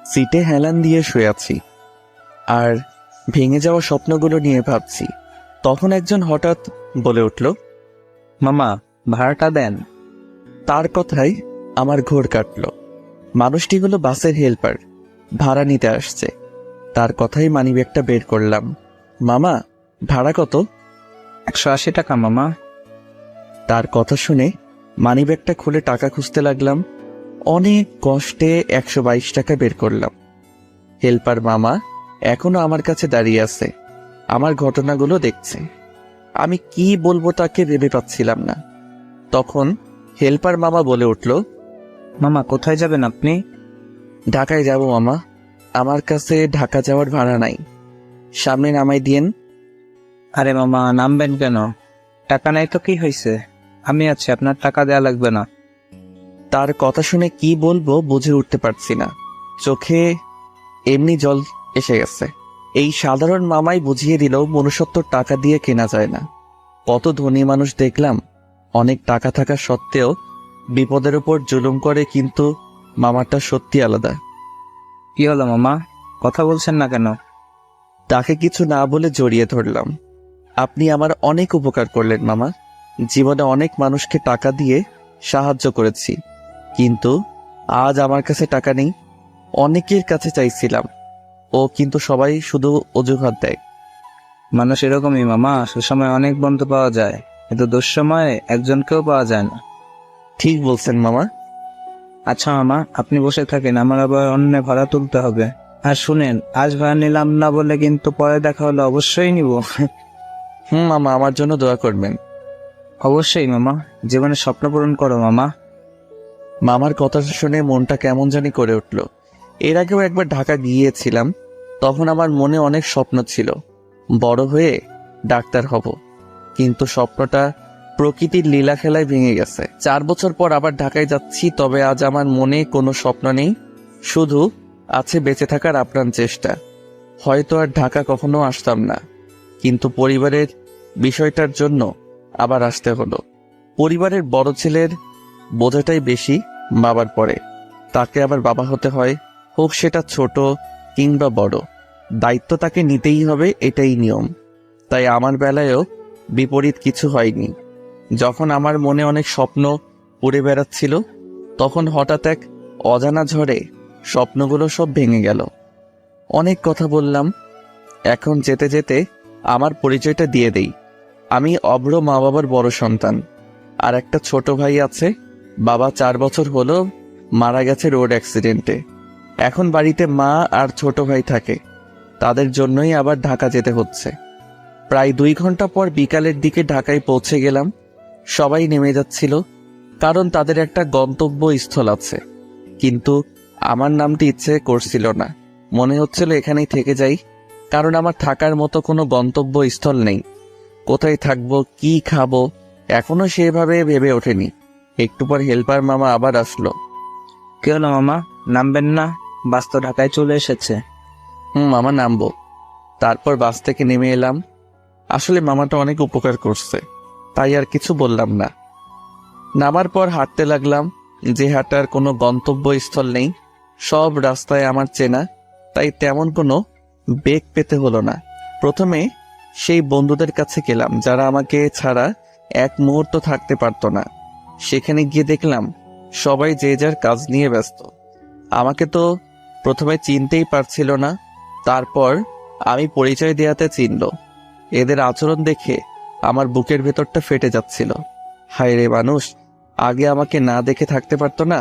সিটে হেলান দিয়ে শুয়ে আছি আর ভেঙে যাওয়া স্বপ্নগুলো নিয়ে ভাবছি। তখন একজন হঠাৎ বলে উঠল, মামা, ভাড়াটা দেন। তার কথাই আমার ঘোর কাটল। মানুষটি হলো বাসের হেল্পার, ভাড়া নিতে আসছে। তার কথাই মানিব্যাগটা বের করলাম। মামা, ভাড়া কত? 180 টাকা মামা। তার কথা শুনে মানিব্যাগটা খুলে টাকা খুঁজতে লাগলাম। অনেক কষ্টে 122 টাকা বের করলাম। হেল্পার মামা এখনো আমার কাছে দাঁড়িয়ে আছে, আমার ঘটনাগুলো দেখছে। আমি কি বলবো তাকে ভেবে পাচ্ছিলাম না। তখন হেল্পার মামা বলে উঠল, মামা, কোথায় যাবেন আপনি? ঢাকায় যাব মামা, আমার কাছে ঢাকা যাওয়ার ভাড়া নাই, সামনে নামাই দিয়েন। আরে মামা, নামবেন কেন? টাকা নাই তো কি হয়েছে? আমি আছি, আপনার টাকা দেয়া লাগবে না। তার কথা শুনে কি বলবো বুঝে উঠতে পারছি না। চোখে এমনি জল এসে গেছে। এই সাধারণ মামাই বুঝিয়ে দিল মনুষ্যত্ব টাকা দিয়ে কেনা যায় না। কত ধনী মানুষ দেখলাম, অনেক টাকা থাকা সত্ত্বেও বিপদের উপর জুলুম করে, কিন্তু মামাটা সত্যি আলাদা। কি হলো মামা, কথা বলছেন না কেন? তাকে কিছু না বলে জড়িয়ে ধরলাম। আপনি আমার অনেক উপকার করলেন মামা। জীবনে অনেক মানুষকে টাকা দিয়ে সাহায্য করেছি, কিন্তু আজ আমার কাছে টাকা নেই। অনেকের কাছে চাইছিলাম, ও কিন্তু সবাই শুধু অজুহাত দেয়। মানুষ এরকমই মামা, সুসময় অনেক বন্ধু পাওয়া যায়, কিন্তু দুঃসময়ে একজনকেও পাওয়া যায় না। ঠিক বলছেন মামা। আচ্ছা মামা, আপনি বসে থাকেন, আমার আবার অন্য ভাড়া তুলতে হবে। আর শুনেন, আজ ভাড়া নিলাম না বলে কিন্তু পরে দেখা হলে অবশ্যই নিব। মামা, আমার জন্য দোয়া করবেন। অবশ্যই মামা, জীবনে স্বপ্ন পূরণ করো মামা। মামার কথা শুনে মনটা কেমন জানি করে উঠল। এর আগেও একবার ঢাকা গিয়েছিলাম, তখন আমার মনে অনেক স্বপ্ন ছিল, বড় হয়ে ডাক্তার হব। কিন্তু স্বপ্নটা প্রকৃতির লীলা খেলায় ভেঙে গেছে। 4 বছর পর আবার ঢাকায় যাচ্ছি, তবে আজ আমার মনে কোনো স্বপ্ন নেই, শুধু আছে বেঁচে থাকার আপ্রাণ চেষ্টা। হয়তো আর ঢাকা কখনো আসতাম না, কিন্তু পরিবারের বিষয়টার জন্য আবার আসতে হলো। পরিবারের বড় ছেলের বোঝাটাই বেশি বাবার পরে, তাকে আবার বাবা হতে হয়, হোক সেটা ছোট কিংবা বড়। দায়িত্ব তাকে নিতেই হবে, এটাই নিয়ম। তাই আমার বেলায়ও বিপরীত কিছু হয়নি। যখন আমার মনে অনেক স্বপ্ন উড়ে বেড়াচ্ছিল, তখন হঠাৎ এক অজানা ঝড়ে স্বপ্নগুলো সব ভেঙে গেল। অনেক কথা বললাম, এখন যেতে যেতে আমার পরিচয়টা দিয়ে দেই। আমি অভ্র মা বাবার বড় সন্তান, আর একটা ছোট ভাই আছে। বাবা 4 বছর হলো মারা গেছে রোড অ্যাক্সিডেন্টে। এখন বাড়িতে মা আর ছোট ভাই থাকে, তাদের জন্যই আবার ঢাকা যেতে হচ্ছে। প্রায় 2 ঘন্টা পর বিকালের দিকে ঢাকায় পৌঁছে গেলাম। সবাই নেমে যাচ্ছিল, কারণ তাদের একটা গন্তব্যস্থল আছে, কিন্তু আমার নামতে ইচ্ছে করছিল না। মনে হচ্ছিল এখানেই থেকে যাই, কারণ আমার থাকার মতো কোনো গন্তব্যস্থল নেই। কোথায় থাকবো, কি খাবো, এখনো সেভাবে ভেবে ওঠেনি। একটু পর হেল্পার মামা আবার আসলো। কি হলো মামা, নামবেন না? বাস তো ঢাকায় চলে এসেছে। মামা, নামবো। তারপর বাস থেকে নেমে এলাম। আসলে মামাটা অনেক উপকার করছে, তাই আর কিছু বললাম না। নামার পর হাঁটতে লাগলাম। যে হাঁটার কোনো গন্তব্যস্থল নেই, সব রাস্তায় আমার চেনা, তাই তেমন কোনো বেগ পেতে হলো না। প্রথমে সেই বন্ধুদের কাছে গেলাম যারা আমাকে ছাড়া এক মুহূর্ত থাকতে পারতো না। সেখানে গিয়ে দেখলাম সবাই যে যার কাজ নিয়ে ব্যস্ত। আমাকে তো প্রথমে চিনতেই পারছিল না, তারপর আমি পরিচয় দেওয়াতে চিনল। এদের আচরণ দেখে আমার বুকের ভেতরটা ফেটে যাচ্ছিল। হায় রে মানুষ, আগে আমাকে না দেখে থাকতে পারতো না।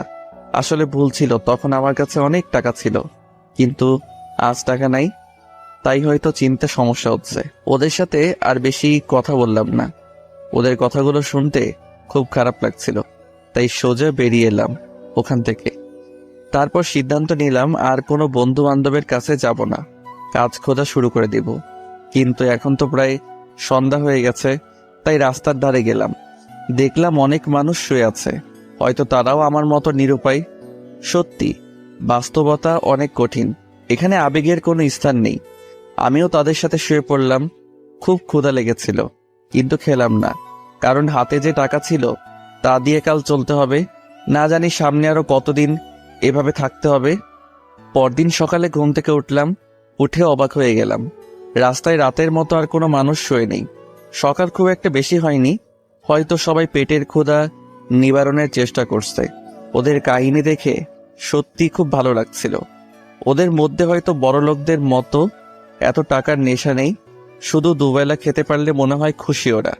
আসলে ভুল ছিল, তখন আমার কাছে অনেক টাকা ছিল, কিন্তু আজ টাকা নাই, তাই হয়তো চিনতে সমস্যা হচ্ছে। ওদের সাথে আর বেশি কথা বললাম না, ওদের কথাগুলো শুনতে খুব খারাপ লাগছিল, তাই সোজা বেরিয়ে এলাম ওখান থেকে। তারপর সিদ্ধান্ত নিলাম আর কোনো বন্ধু বান্ধবের কাছে যাব না, কাজ খোঁজা শুরু করে দিব। কিন্তু এখন তো প্রায় সন্ধ্যা হয়ে গেছে, তাই রাস্তার ধারে গেলাম। দেখলাম অনেক মানুষ শুয়ে আছে, হয়তো তারাও আমার মতো নিরুপায়। সত্যি, বাস্তবতা অনেক কঠিন, এখানে আবেগের কোনো স্থান নেই। আমিও তাদের সাথে শুয়ে পড়লাম। খুব ক্ষুধা লেগেছিল, কিন্তু খেলাম না, কারণ হাতে যে টাকা ছিল তা দিয়ে কাল চলতে হবে। না জানি সামনে আরো কতদিন এভাবে থাকতে হবে। পরদিন সকালে ঘুম থেকে উঠলাম, উঠে অবাক হয়ে গেলাম। রাস্তায় রাতের মতো আর কোনো মানুষ শুয়ে নেই। সকাল খুব একটা বেশি হয়নি, হয়তো সবাই পেটের ক্ষুধা নিবারণের চেষ্টা করছে। ওদের কাহিনী দেখে সত্যি খুব ভালো লাগছিল। ওদের মধ্যে হয়তো বড় লোকদের মতো এত টাকার নেশা নেই, শুধু দুবেলা খেতে পারলে মনে হয় খুশি ওরা।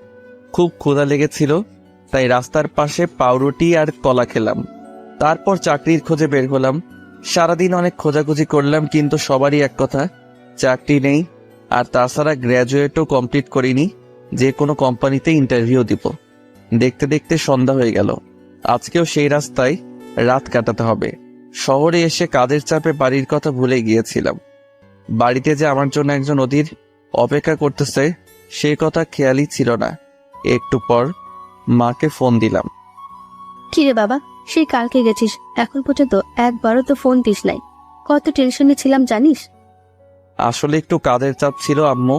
খুব ক্ষুধা লেগেছিল, তাই রাস্তার পাশে পাউরুটি আর কলা খেলাম। তারপর চাকরির খোঁজে বের হলাম। সারাদিন অনেক খোঁজাখুঁজি করলাম, কিন্তু সবারই এক কথা, চাকরি নেই। আর তাছাড়া গ্র্যাজুয়েটও কমপ্লিট করিনি যে কোনো কোম্পানিতে ইন্টারভিউ দিব। দেখতে দেখতে সন্ধ্যা হয়ে গেল। আজকেও সেই রাস্তায় রাত কাটাতে হবে। শহরে এসে কাজের চাপে বাড়ির কথা ভুলে গিয়েছিলাম। বাড়িতে যে আমার জন্য একজন অধীর অপেক্ষা করতেছে সেই কথা খেয়ালই ছিল না। একটু পর মাকে ফোন দিলাম। কিরে বাবা, সেই কালকে গেছিস, এখন পর্যন্ত একবারও তো ফোন দিস নাই। কত টেনশনে ছিলাম জানিস? আসলে একটু কাজের চাপ ছিল আম্মু,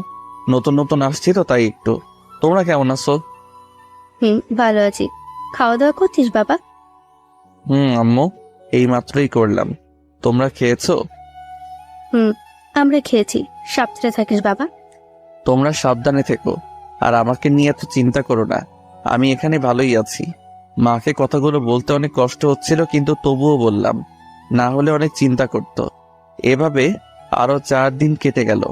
নতুন নতুন আসছি তো তাই একটু। তোমরা কেমন আছো? ভালো আছি। খাওয়া দাওয়া করছিস বাবা? আম্মু, এই মাত্রই করলাম। তোমরা খেয়েছো? আমরা খেয়েছি। সাবধানে থাকিস বাবা। তোমরা সাবধানে থেকো, আর আমাকে নিয়ে এত চিন্তা করো না। আমি এখানে ভালোই আছি। মাকে কথাগুলো বলতে অনেক কষ্ট হচ্ছিল, কিন্তু তবুও বললাম, না হলে অনেক চিন্তা করত। এভাবে আরো 4 দিন কেটে গেল,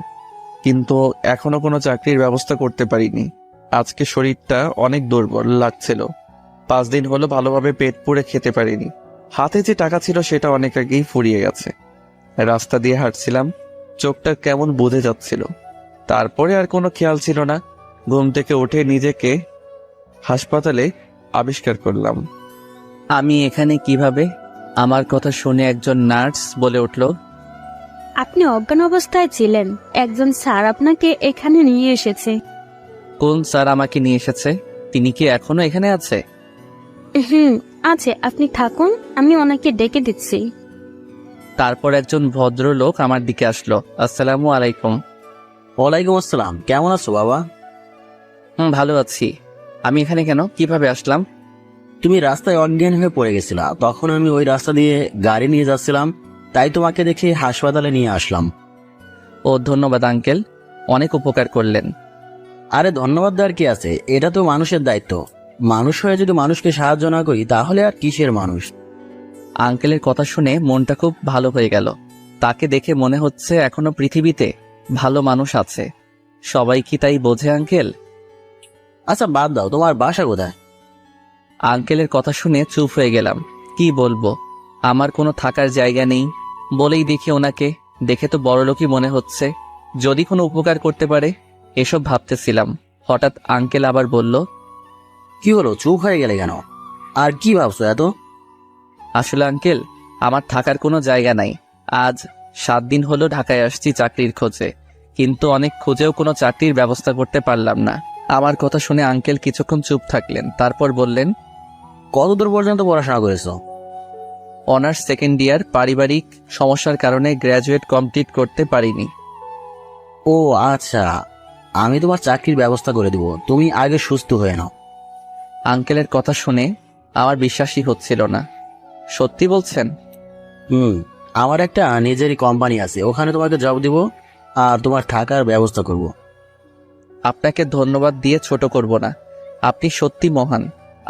কিন্তু এখনো কোনো চাকরির ব্যবস্থা করতে পারিনি। আজকে শরীরটা অনেক দুর্বল লাগছিল। 5 দিন হলো ভালোভাবে পেট পুড়ে খেতে পারিনি। হাতে যে টাকা ছিল সেটা অনেক আগেই ফুরিয়ে গেছে। রাস্তা দিয়ে হাঁটছিলাম, চোখটা কেমন বুঝে যাচ্ছিল। তারপরে আর কোনো খেয়াল ছিল না। ঘুম থেকে উঠে নিজেকে হাসপাতালে আবিষ্কার করলাম। আমি এখানে কিভাবে? আমার কথা শুনে একজন নার্স বলে উঠল, আপনি অজ্ঞান অবস্থায় ছিলেন, একজন স্যার আপনাকে এখানে নিয়ে এসেছে। কোন স্যার আমাকে নিয়ে এসেছে? তিনি কি এখনো এখানে আছে? আছে, আপনি থাকুন, আমি ওনাকে ডেকে দিচ্ছি। তারপর একজন ভদ্রলোক আমার দিকে আসলো। আসসালামু আলাইকুম। ওয়ালাইকুম আসসালাম। কেমন আছো বাবা? ভালো আছি। আমি এখানে কেন, কিভাবে আসলাম? তুমি রাস্তায় অজ্ঞান হয়ে পড়ে গেছিলা, তখন আমি ওই রাস্তা দিয়ে গাড়ি নিয়ে যাচ্ছিলাম, তাই তোমাকে দেখে হাসপাতালে নিয়ে আসলাম। ও ধন্যবাদ আঙ্কেল, অনেক উপকার করলেন। আরে ধন্যবাদ দেওয়ার কি আছে, এটা তো মানুষের দায়িত্ব। মানুষ হয়ে যদি মানুষকে সাহায্য না করি তাহলে আর কিসের মানুষ। আঙ্কেলের কথা শুনে মনটা খুব ভালো হয়ে গেল। তাকে দেখে মনে হচ্ছে এখনো পৃথিবীতে ভালো মানুষ আছে। সবাই কি তাই বোঝে আঙ্কেল? আচ্ছা বাদ দাও, তোমার বাসা কোথায়? আঙ্কেলের কথা শুনে চুপ হয়ে গেলাম। কি বলবো, আমার কোনো থাকার জায়গা নেই। বলেই দেখি ওনাকে, দেখে তো বড়লোকই মনে হচ্ছে। যদি কোনো উপকার করতে পারে এসব ভাবতেছিলাম। হঠাৎ আঙ্কেল আবার বলল, কি হলো, চুপ হয়ে গেলে কেন? আর কি ভাবছো এত? আসলে আঙ্কেল, আমার থাকার কোনো জায়গা নাই। আজ 7 দিন হলো ঢাকায় আসছি চাকরির খোঁজে, কিন্তু অনেক খুঁজেও কোনো চাকরির ব্যবস্থা করতে পারলাম না। আমার কথা শুনে আঙ্কেল কিছুক্ষণ চুপ থাকলেন, তারপর বললেন, কতদূর পর্যন্ত পড়াশোনা করেছো? Honours second year. পারিবারিক সমস্যার কারণে গ্র্যাজুয়েট কমপ্লিট করতে পারিনি। ও আচ্ছা, আমি তোমার চাকরির ব্যবস্থা করে দিব, তুমি আগে সুস্থ হয়ে নাও। আঙ্কেলের কথা শুনে আমার বিশ্বাসই হচ্ছিল না। সত্যি বলছেন? আমার একটা নিজেরই কোম্পানি আছে, ওখানে তোমাকে জব দিব আর তোমার থাকার ব্যবস্থা করব। আপনাকে ধন্যবাদ দিয়ে ছোট করব না। আপনি সত্যি মহান।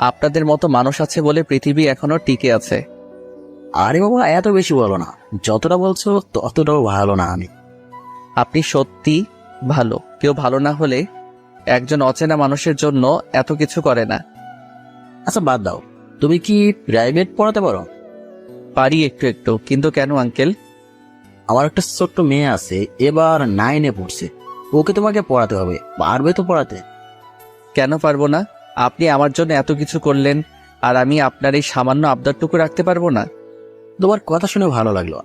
আপনাদের মতো মানুষ আছে বলে পৃথিবী এখনো টিকে আছে। আরে বাবা, এত বেশি বলো না, যতটা বলছো ততটাও ভালো না আমি। আপনি সত্যি ভালো। কেউ ভালো না হলে একজন অচেনা মানুষের জন্য এত কিছু করে না। আচ্ছা বাদ দাও, তুমি কি প্রাইভেট পড়াতে পারো? পারি একটু একটু, কিন্তু কেন আঙ্কেল? আমার একটা ছোট্ট মেয়ে আছে, এবার 9-এ পড়ছে, ওকে তোমাকে পড়াতে হবে, পারবে তো পড়াতে? কেন পারবো না? আপনি আমার জন্য এত কিছু করলেন, আর আমি আপনার এই সামান্য আবদারটুকু রাখতে পারবো না? তোমার কথা শুনে ভালো লাগলো।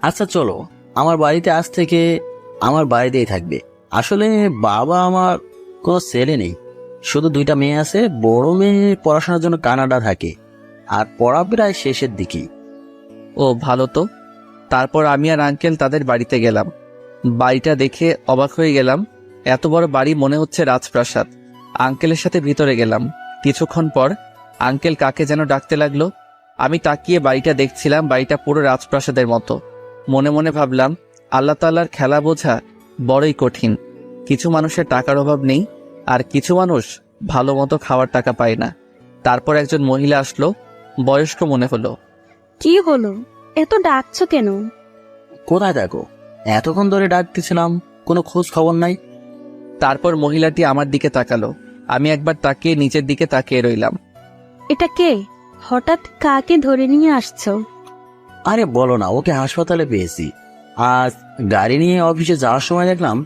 আচ্ছা চলো, আমার বাড়িতে আজ থেকে আমার বাড়িতেই থাকবে। আসলে বাবা আমার কোনো ছেলে নেই, শুধু 2টা মেয়ে আছে। বড় মেয়ে পড়াশোনার জন্য কানাডা থাকে, আর পড়া প্রায় শেষের দিকেই। ও ভালো তো। তারপর আমি আর আঙ্কেল তাদের বাড়িতে গেলাম। বাড়িটা দেখে অবাক হয়ে গেলাম। এত বড় বাড়ি, মনে হচ্ছে রাজপ্রাসাদ। আঙ্কেলের সাথে ভিতরে গেলাম। কিছুক্ষণ পর আঙ্কেল কাকে যেন ডাকতে লাগলো। আমি তাকিয়ে বাড়িটা দেখছিলাম। বাড়িটা পুরো রাজপ্রাসাদের মতো। মনে মনে ভাবলাম, আল্লাহ তাআলার খেলা বোঝা বড়ই কঠিন। কিছু মানুষের টাকার অভাব নেই, আর কিছু মানুষ ভালো মতো খাওয়ার টাকা পায় না। তারপর একজন মহিলা আসলো, বয়স্ক মনে হলো। কি হলো, এত ডাকছো কেন? কোথায় দেখো, এতক্ষণ ধরে ডাকতেছিলাম, কোনো খোঁজ খবর নাই। তারপর মহিলাটি আমার দিকে তাকালো। আমি একবার তাকিয়ে নিচের দিকে তাকিয়ে রইলাম। এটা কে? হঠাৎ কাকে ধরে নিয়ে আসছো? আরে বলো না, ওকে হাসপাতালে পেয়েছি। আজ গাড়ি নিয়ে অফিসে যাওয়ার সময় দেখলাম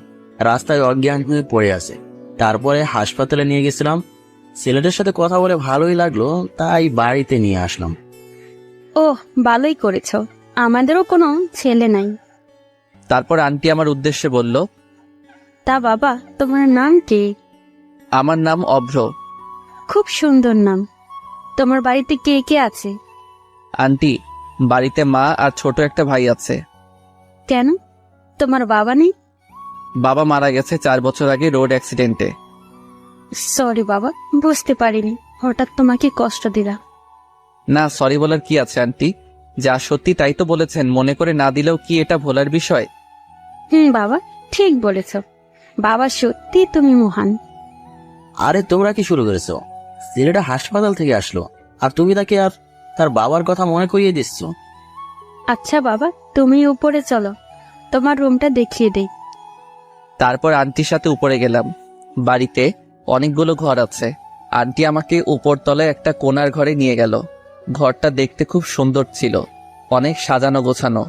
রাস্তায় অজ্ঞান হয়ে পড়ে আছে। তারপরে হাসপাতালে নিয়ে গেছিলাম। ছেলেটার সাথে কথা বলে ভালোই লাগলো, তাই বাড়িতে নিয়ে আসলাম। ওহ, ভালোই করেছো। আমাদেরও কোনো ছেলে নাই। তারপর আন্টি আমার উদ্দেশ্যে বলল, তা বাবা, তোমার নাম কি? আমার নাম অভ্র। খুব সুন্দর নাম। তোমার বাড়িতে কে কে আছে? আন্টি, বাড়িতে মা আর ছোট একটা ভাই আছে। কেন, তোমার বাবা নেই? বাবা মারা গেছে 4 বছর আগে রোড অ্যাক্সিডেন্টে। সরি বাবা, বুঝতে পারিনি, হঠাৎ তোমাকে কষ্ট দিলাম। না, সরি বলার কি আছে আন্টি? যা সত্যি তাই তো বলেছেন, মনে করে না দিলেও কি এটা ভোলার বিষয়? বাবা, ঠিক বলেছ। বাবা, সত্যি তুমি মহান। আরে তোমরা কি শুরু করেছো? ছেলেটা হাসপাতাল থেকে আসলো, আর তুমি তাকে আর তার বাবার কথা মনে করিয়ে দিচ্ছ। আচ্ছা বাবা, তুমি উপরে চলো, তোমার রুমটা দেখিয়ে দেই। তারপর আন্টির সাথে উপরে গেলাম। বাড়িতে অনেকগুলো ঘর আছে। আন্টি আমাকে উপরতলায় একটা কোণার ঘরে নিয়ে গেল। ঘরটা দেখতে খুব সুন্দর ছিল, অনেক সাজানো গোছানো।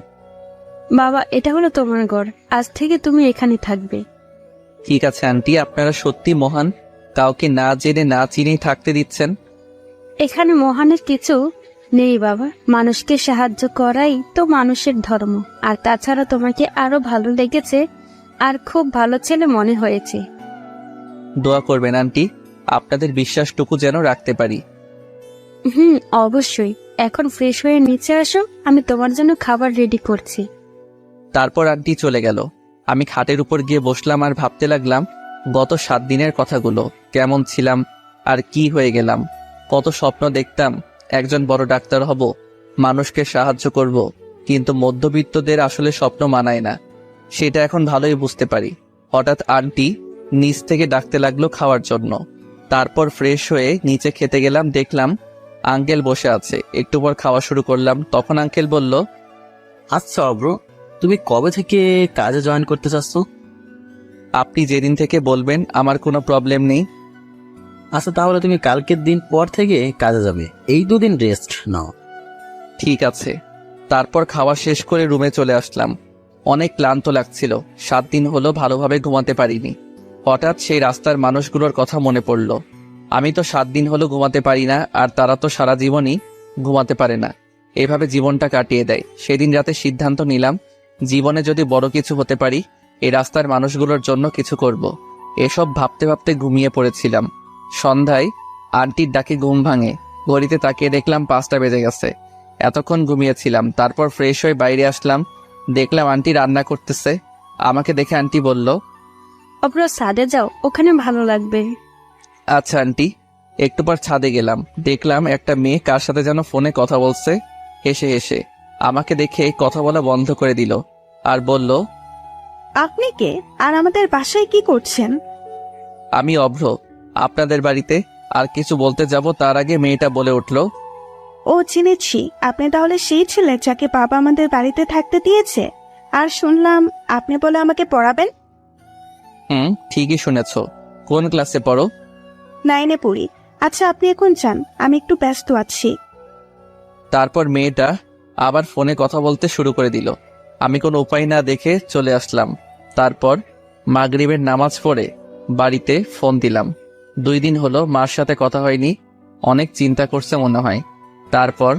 বাবা, এটা হলো তোমার ঘর, আজ থেকে তুমি এখানে থাকবে। ঠিক আছে আন্টি, আপনারা সত্যি মহান। কাউকে না জেনে না চিনেই থাকতে দিচ্ছেন। এখানে মহানের কিছু নেই বাবা, মানুষকে সাহায্য করাই তো মানুষের ধর্ম। আর তাছাড়া তোমাকে আরো ভালো লেগেছে, আর খুব ভালো ছেলে মনে হয়েছে। দোয়া করবেন আন্টি, আপনাদের বিশ্বাসটুকু যেন রাখতে পারি। অবশ্যই। এখন ফ্রেশ হয়ে নিচে আসো, আমি তোমার জন্য খাবার রেডি করছি। তারপর আন্টি চলে গেল। আমি খাটের উপর গিয়ে বসলাম আর ভাবতে লাগলাম গত 7 দিনের কথাগুলো। কেমন ছিলাম আর কি হয়ে গেলাম। কত স্বপ্ন দেখতাম, একজন বড় ডাক্তার হব, মানুষকে সাহায্য করব, কিন্তু মধ্যবিত্তদের আসলে স্বপ্ন মানায় না, সেটা এখন ভালোই বুঝতে পারি। হঠাৎ আন্টি নিচ থেকে ডাকতে লাগলো খাওয়ার জন্য। তারপর ফ্রেশ হয়ে নিচে খেতে গেলাম, দেখলাম আঙ্কেল বসে আছে। একটু পর খাওয়া শুরু করলাম। তখন আঙ্কেল বলল, আচ্ছা অব্র, তুমি কবে থেকে কাজে জয়েন করতে চাচ্ছ? আপনি যেদিন থেকে বলবেন, আমার কোনো প্রবলেম নেই। আচ্ছা, তাহলে তুমি কালকের দিন পর থেকে কাজে যাবে। এই 2 দিন রেস্ট নাও। ঠিক আছে। তারপর খাওয়া শেষ করে রুমে চলে আসলাম। অনেক ক্লান্ত লাগছিল, 7 দিন হলো ভালোভাবে ঘুমাতে পারিনি। হঠাৎ সেই রাস্তার মানুষগুলোর কথা মনে পড়ল। আমি তো 7 দিন হলো ঘুমাতে পারি না, আর তারা তো সারা জীবনই ঘুমাতে পারে না। এভাবে জীবনটা কাটিয়ে দেয়। সেদিন রাতে সিদ্ধান্ত নিলাম, জীবনে যদি বড় কিছু হতে পারি, এই রাস্তার মানুষগুলোর জন্য কিছু করব। এসব ভাবতে ভাবতে ঘুমিয়ে পড়েছিলাম। সন্ধ্যায় আন্টির ডাকে ঘুম ভাঙে। ঘড়িতে তাকিয়ে দেখলাম 5টা বেজে গেছে। এতক্ষণ ঘুমিয়েছিলাম। তারপর ফ্রেশ হয়ে বাইরে আসলাম, দেখলাম আন্টি রান্না করতেছে। আমাকে দেখে আন্টি বলল, অব্র, ছাদে যাও, ওখানে ভালো লাগবে। আচ্ছা আন্টি। একটু পর ছাদে গেলাম, দেখলাম একটা মেয়ে কার সাথে যেন ফোনে কথা বলছে। হেসে হেসে আমাকে দেখে কথা বলা বন্ধ করে দিল আর বলল, আপনি কে, আর আমাদের বাসায় কি করছেন? আমি অভ্র, আপনাদের বাড়িতে। আর কিছু বলতে যাব তার আগে মেয়েটা বলে উঠল, ও, চিনেছি। আপনি তাহলে সেই ছেলে যাকে বাবা আমাদের বাড়িতে থাকতে দিয়েছে। আর শুনলাম আপনি বলে আমাকে পড়াবেন। ঠিকই শুনেছ। কোন ক্লাসে পড়ো? 9-এ পড়ি। আচ্ছা, আপনি এখন যান, আমি একটু ব্যস্ত আছি। তারপর মেয়েটা আবার ফোনে কথা বলতে শুরু করে দিল। আমি কোনো উপায় না দেখে চলে আসলাম। তারপর মাগরিবের নামাজ পড়ে বাড়িতে ফোন দিলাম। 2 দিন হলো মার সাথে কথা হয়নি, অনেক চিন্তা করছে মনে হয়। তারপর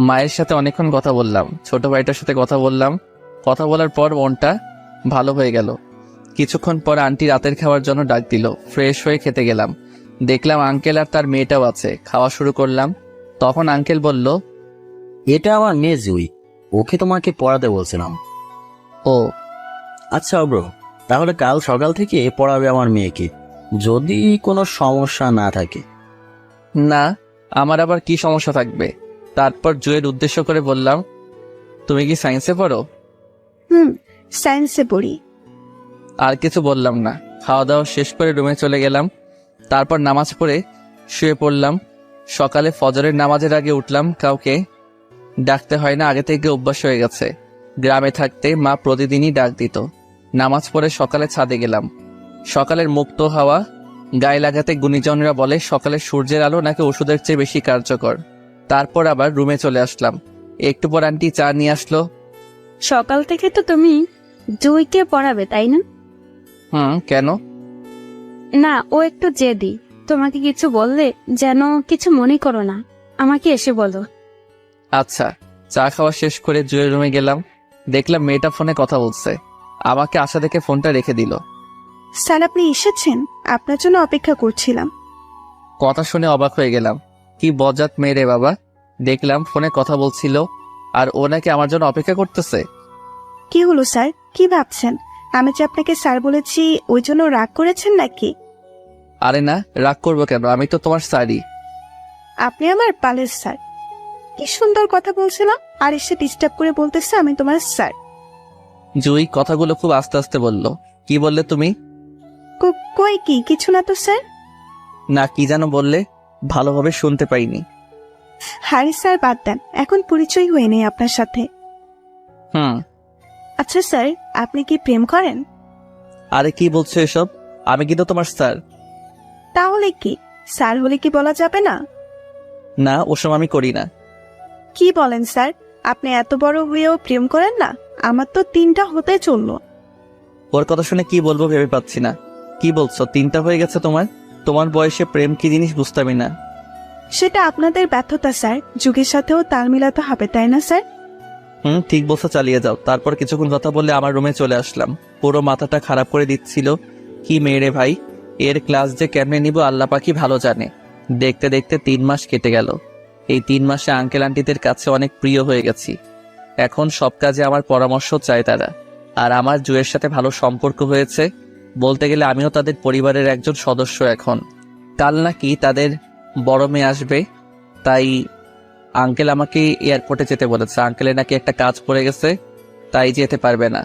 মায়ের সাথে অনেকক্ষণ কথা বললাম, ছোট ভাইটার সাথে কথা বললাম। কথা বলার পর মনটা ভালো হয়ে গেল। কিছুক্ষণ পর আন্টি রাতের খাওয়ার জন্য ডাক দিল। ফ্রেশ হয়ে খেতে গেলাম, দেখলাম আঙ্কেল আর তার মেয়েটাও আছে। খাওয়া শুরু করলাম। তখন আঙ্কেল বলল, এটা আমার মেয়ে জুই, ওকে তোমাকে পড়াতে বলছিলাম। ও আচ্ছা অব্র, তাহলে কাল সকাল থেকে পড়াবে আমার মেয়েকে, যদি কোনো সমস্যা না থাকে। না, আমার আবার কি সমস্যা থাকবে? তারপর জুয়ের উদ্দেশ্য করে বললাম, তুমি কি সায়েন্সে পড়ো? সায়েন্সে পড়ি। আর কিছু বললাম না। খাওয়া দাওয়া শেষ করে রুমে চলে গেলাম। তারপর নামাজ পড়ে শুয়ে পড়লাম। সকালে ফজরের নামাজের আগে উঠলাম, কাউকে ডাকতে হয় না, আগে থেকে অভ্যাস হয়ে গেছে। গ্রামে থাকতে মা প্রতিদিনই ডাক দিত। নামাজ পড়ে সকালে ছাদে গেলাম। সকালের মুক্ত হাওয়া গায়ে লাগাতে গুণীজনরা বলে সকালের সূর্যের আলো নাকি ওষুধের চেয়ে বেশি কার্যকর। তারপর আবার রুমে চলে আসলাম। একটু পর আন্টি চা নিয়ে আসলো। সকাল থেকে তো তুমি জুইকে পড়াবে, তাই না? কেন? না, ও একটু জেদি। তোমাকে কিছু বললে যেন কিছু মনে করো না, আমাকে এসে বলো। আচ্ছা। চা খাওয়া শেষ করে জুয়ের রুমে গেলাম। দেখলাম মেয়েটা ফোনে কথা বলছে। আমাকে আশা দেখে ফোনটা রেখে দিল। স্যার, আপনি এসেছেন? আপনার জন্য অপেক্ষা করছিলাম। কথা শুনে অবাক হয়ে গেলাম। কি বজ্জাত মেয়ে রে বাবা! দেখলাম ফোনে কথা বলছিল আর ও নাকি আমার জন্য অপেক্ষা করতেছে। কি হলো স্যার, কি ভাবছেন? আমি যে আপনাকে স্যার বলেছি ওই জন্য রাগ করেছেন নাকি? আরে না, রাগ করবো কেন? আমি তো তোমার স্যারই। আপনি আমার পালের স্যার। কি সুন্দর কথা বলছিলাম, আর এসে ডিস্টার্ব করে বলতেছে আমি তোমার স্যার। জুই কথাগুলো খুব আস্তে আস্তে বলল। কি বললে তুমি? কই কি কিছু না তো স্যার। না, কি যেন বললে, ভালোভাবে শুনতে পাইনি। হারি স্যার, বাদ দেন, এখন পরিচয় হয়ে নেই আপনার সাথে। আচ্ছা স্যার, আপনি কি প্রেম করেন? আরে কি বলছো এসব? আমি কিন্তু তোমার স্যার। তাহলে কি স্যার হলে কি বলা যাবে না? না, ওসব আমি করি না। কি বলেন স্যার, আপনি এত বড় হয়েও প্রেম করেন না? আমার তো 3টা হতে চললো। ওর কথা শুনে কি বলবো ভেবে পাচ্ছি না। কি বলছো? 3টা হয়ে গেছে তোমার? তোমার বয়সে প্রেম কি জিনিস বুঝতামই না। সেটা আপনাদের ব্যর্থতা স্যার, যুগের সাথেও তাল মিলাতে হবে, তাই না স্যার? ঠিক বলছো, চালিয়ে যাও। তারপর কিছুক্ষণ কথা বললে আমার রুমে চলে আসলাম। পুরো মাথাটা খারাপ করে দিচ্ছিল। কি মেয়েরে ভাই, এর ক্লাস যে কেমনে নিব আল্লাহ পাকি ভালো জানে। দেখতে দেখতে 3 মাস কেটে গেল। এই 3 মাসে আঙ্কেল আন্টিদের কাছে অনেক প্রিয় হয়ে গেছি। এখন সব কাজে আমার পরামর্শ চায় তারা। আর আমার জুয়ের সাথে ভালো সম্পর্ক হয়েছে। বলতে গেলে আমিও তাদের পরিবারের একজন সদস্য এখন। কাল নাকি তাদের বড় মেয়ে আসবে, তাই আঙ্কেল আমাকে এয়ারপোর্টে যেতে বলেছে। আঙ্কেলের নাকি একটা কাজ পড়ে গেছে, তাই যেতে পারবে না।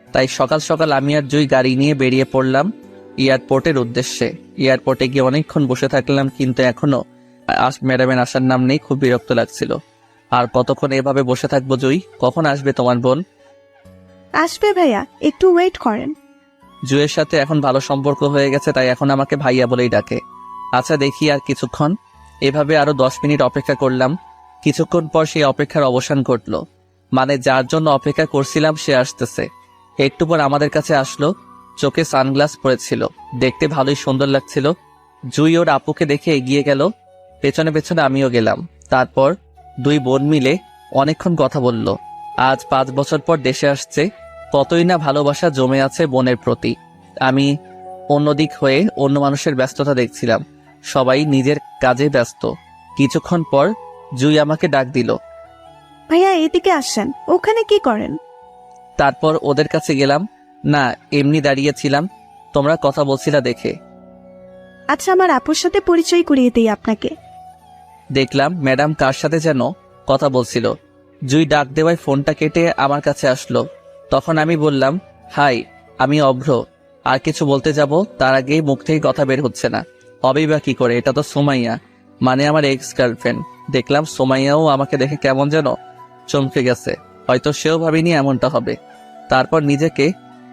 তাই সকাল সকাল আমি আর জুই গাড়ি নিয়ে বেরিয়ে পড়লাম এয়ারপোর্টের উদ্দেশ্যে। এয়ারপোর্টে গিয়ে অনেকক্ষণ বসে থাকলাম, কিন্তু এখনো ম্যাডামের আসার নাম নেই। খুব বিরক্ত লাগছিল। আর কতক্ষণ এভাবে বসে থাকবো জুই? কখন আসবে তোমার বোন? আসবে ভাইয়া, একটু ওয়েট করেন। জুয়ের সাথে এখন ভালো সম্পর্ক হয়ে গেছে, তাই এখন আমাকে ভাইয়া বলেই ডাকে। আচ্ছা দেখি আর কিছুক্ষণ। এভাবে আরো 10 মিনিট অপেক্ষা করলাম। কিছুক্ষণ পর সেই অপেক্ষার অবসান ঘটলো। মানে যার জন্য অপেক্ষা করছিলাম সে আসতেছে। একটু পর আমাদের কাছে আসলো। চোখে সানগ্লাস পরেছিল, দেখতে ভালোই সুন্দর লাগছিল। জুই ওর আপুকে দেখে এগিয়ে গেল, পেছনে পেছনে আমিও গেলাম। তারপর 2 বোন মিলে অনেকক্ষণ কথা বলল। আজ 5 বছর পর দেশে আসছে, কতই না ভালোবাসা জমে আছে বোনের প্রতি। আমি অন্যদিক হয়ে অন্য মানুষের ব্যস্ততা দেখছিলাম। সবাই নিজের কাজে ব্যস্ত। কিছুক্ষণ পর জুই আমাকে ডাক দিল। ভাইয়া এদিকে আসেন, ওখানে কি করেন? তারপর ওদের কাছে গেলাম। না, এমনি দাঁড়িয়েছিলাম, তোমরা কথা বলছিলা দেখে। আচ্ছা, আমার আপুর সাথে পরিচয় করিয়ে দিই আপনাকে। দেখলাম ম্যাডাম কার সাথে যেন কথা বলছিল। জুই ডাক দেওয়ায় ফোনটা কেটে আমার কাছে আসলো। তখন আমি বললাম, হাই, আমি অভ্র। আর কিছু বলতে যাব তার আগেই মুখ থেকে কথা বের হচ্ছে না। হবেই বা কি করে, এটা তো সোমাইয়া, মানে আমার এক্স গার্লফ্রেন্ড। দেখলাম সোমাইয়াও আমাকে দেখে কেমন যেন চমকে গেছে। হয়তো সেও ভাবিনি এমনটা হবে। তারপর নিজেকে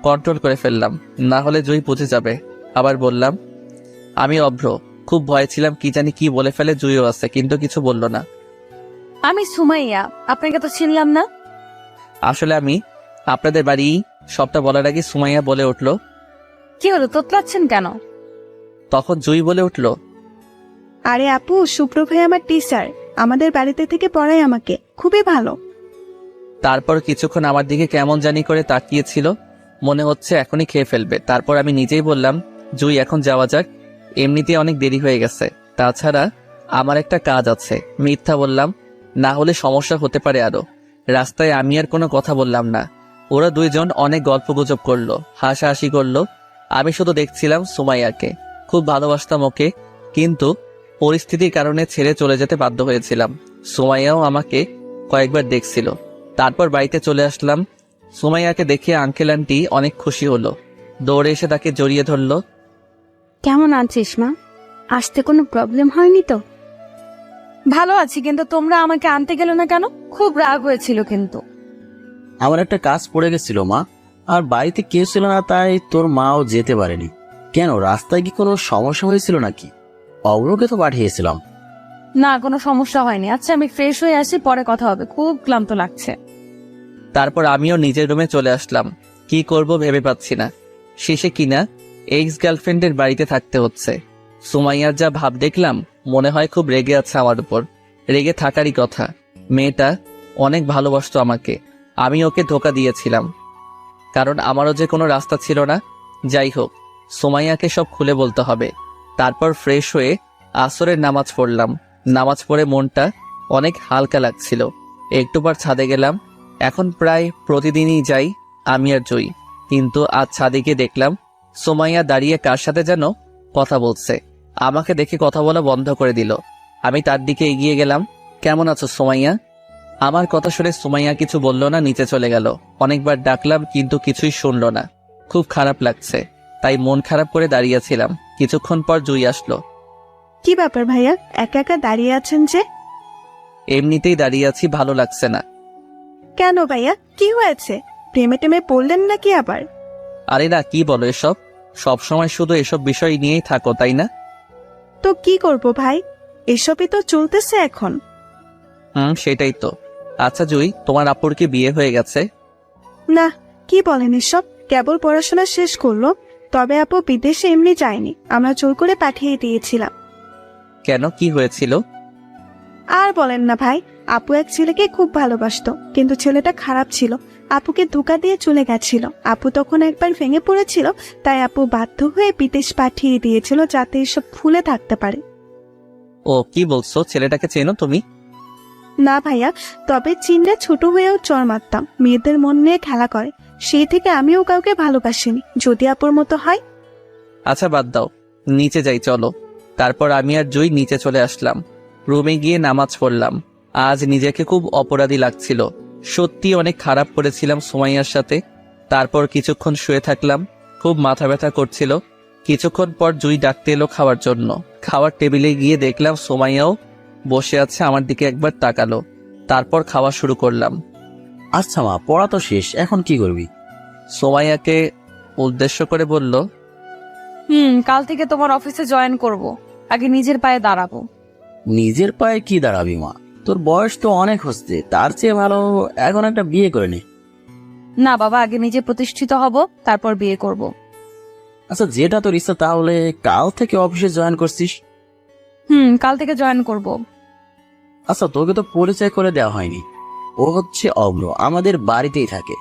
কন্ট্রোল করে ফেললাম, না হলে জুই বুঝে যাবে। আবার বললাম, আমি অভ্র। খুব ভয় ছিলাম কি জানি কি বলে ফেলে। জুইও আছে, কিন্তু কিছু বলল না। আমি সুমাইয়া, আপনাকে তো চিনলাম না। আসলে আমি আপনাদের বাড়ি। সবটা বলার আগে সুমাইয়া বলে উঠল। কি হলো, তোতলাচ্ছেন কেন? তখন জুই বলে উঠল, আরে আপু, শুভ্র ভাই আমার টিচার, আমাদের বাড়িতে থেকে পড়ায় আমাকে, খুবই ভালো। তারপর কিছুক্ষণ আমার দিকে কেমন জানি করে তাকিয়েছিল, মনে হচ্ছে এখনই খেয়ে ফেলবে। তারপর আমি নিজেই বললাম, জুই এখন যাওয়া যাক, এমনিতেই অনেক দেরি হয়ে গেছে। তাছাড়া আমার একটা কাজ আছে। মিথ্যা বললাম, না হলে সমস্যা হতে পারে আরো। রাস্তায় আমি আর কোনো কথা বললাম না। ওরা 2 জন অনেক গল্পগুজব করলো, হাসাহাসি করলো। আমি শুধু দেখছিলাম সুমাইয়াকে। খুব ভালোবাসতাম ওকে, কিন্তু ও পরিস্থিতির কারণে ছেড়ে চলে যেতে বাধ্য হয়েছিলাম। সুমাইয়াও আমাকে কয়েকবার দেখছিল। তারপর বাড়িতে চলে আসলাম। সুমাইয়াকে দেখে আঙ্কেল আন্টি অনেক খুশি হলো, দৌড়ে এসে তাকে জড়িয়ে ধরলো। কেমন আছিস মা? আসতে কোনো প্রবলেম হয়নি তো? ভালো আছি, কিন্তু তোমরা আমাকে আনতে গেলে না কেন? খুব রাগ হয়েছিল কিন্তু। আমার একটা কাজ পড়ে গেছিল মা, আর বাড়িতে কেউ ছিল না, তাই তোর মাও যেতে পারেনি। কেন, রাস্তায় কি কোনো সমস্যা হয়েছিল নাকি? অগ্রকে তো পাঠিয়েছিলাম। না, কোনো সমস্যা হয়নি। আচ্ছা, আমি ফ্রেশ হয়ে আসি, পরে কথা হবে, খুব ক্লান্ত লাগছে। তারপর আমিও নিজের রুমে চলে আসলাম। কি করব ভেবে পাচ্ছি না। শেষে কিনা এক্স গার্লফ্রেন্ডের বাড়িতে থাকতে হচ্ছে। সুমাইয়ার যা ভাব দেখলাম, মনে হয় খুব রেগে আছে আমার উপর। রেগে থাকারই কথা। মেয়েটা অনেক ভালোবাসতো আমাকে, আমি ওকে ধোকা দিয়েছিলাম, কারণ আমারও যে কোনো রাস্তা ছিল না। যাই হোক, সুমাইয়াকে সব খুলে বলতে হবে। তারপর ফ্রেশ হয়ে আসরের নামাজ পড়লাম। নামাজ পড়ে মনটা অনেক হালকা লাগছিল। একটুবার ছাদে গেলাম। এখন প্রায় প্রতিদিনই যাই আমি আর জয়ী, কিন্তু আজ ছাদে গিয়ে দেখলাম সুমাইয়া দাঁড়িয়ে কার সাথে যেন কথা বলছে। আমাকে দেখে কথা বলা বন্ধ করে দিল। আমি তার দিকে এগিয়ে গেলাম। কেমন আছো সুমাইয়া? আমার কথা শুনে সুমাইয়া কিছু বলল না, নিচে চলে গেল। অনেকবার ডাকলাম কিন্তু কিছুই শুনল না। খুব খারাপ লাগছে, তাই মন খারাপ করে দাঁড়িয়েছিলাম। কিছুক্ষণ পর জুই আসলো। কি ব্যাপার ভাইয়া, একা একা দাঁড়িয়ে আছেন যে? এমনিতেই দাঁড়িয়ে আছি, ভালো লাগছে না। কেন ভাইয়া, কি হয়েছে? প্রেমে টেমে পড়লেন নাকি আবার? আরে না, কি বলো এসব? সব সময় শুধু এসব বিষয় নিয়েই থাকো, তাই না? তো কি করব ভাই, এসবই তো চলতেছে এখন। সেটাই তো। আচ্ছা জুই, তোমার আপুর কি বিয়ে হয়ে গেছে? না, কি বলেন এসব? কেবল পড়াশোনা শেষ করলো। তবে আপু বিদেশে এমনি যায়নি, আমরা জোর করে পাঠিয়ে দিয়েছিলাম। কেন, কি হয়েছিল? আর বলেন না ভাই, আপু এক ছেলেকে খুব ভালোবাসতো, কিন্তু ছেলেটা খারাপ ছিল, আপুকে ধোকা দিয়ে চলে গেছিল। আপু তখন একবার ভেঙে পড়েছিল, তাই আপু বাধ্য হয়ে বিদেশ পাঠিয়ে দিয়েছিল, যাতে এসব ভুলে থাকতে পারে। ও, কি বলছো? ছেলেটাকে চেনো তুমি? না ভাইয়া, তবে চিনলে ছোট হয়েও চর মারতাম। মেয়েদের মন নিয়ে খেলা করে, সেই থেকে আমিও কাউকে ভালোবাসিনি, যদি আপুর মতো হয়। আচ্ছা বাদ দাও, নিচে যাই চলো। তারপর আমি আর জুই নিচে চলে আসলাম। রুমে গিয়ে নামাজ পড়লাম। আজ নিজেকে খুব অপরাধী লাগছিল। সত্যি অনেক খারাপ করেছিলাম সুমাইয়ার সাথে। তারপর কিছুক্ষণ শুয়ে থাকলাম, খুব মাথা ব্যথা করছিল। কিছুক্ষণ পর জুই ডাকতে এলো খাওয়ার জন্য। খাওয়ার টেবিলে গিয়ে দেখলাম সুমাইয়াও বসে আছে, আমার দিকে একবার তাকালো। তারপর খাওয়া শুরু করলাম। আচ্ছা মা, পড়া তো শেষ, এখন কি করবি? সুমাইয়াকে উদ্দেশ্য করে বলল, কাল থেকে তোমার অফিসে জয়েন করব। আগে নিজের পায়ে দাঁড়াবো। নিজের পায়ে কি দাঁড়াবি মা? তোর বয়স তো অনেক হচ্ছে, তার চেয়ে ভালো এখন একটা বিয়ে করে নে। না বাবা, আগে নিজে প্রতিষ্ঠিত হব, তারপর বিয়ে করব। আচ্ছা, যেটা তোর ইচ্ছা, তাহলে কাল থেকে অফিসে জয়েন করছিস? কাল থেকে জয়েন করব। আচ্ছা, তোকে তো পরিচয় করে দেওয়া হয়নি। ও হচ্ছে অব্র, আমাদের বাড়িতেই থাকে।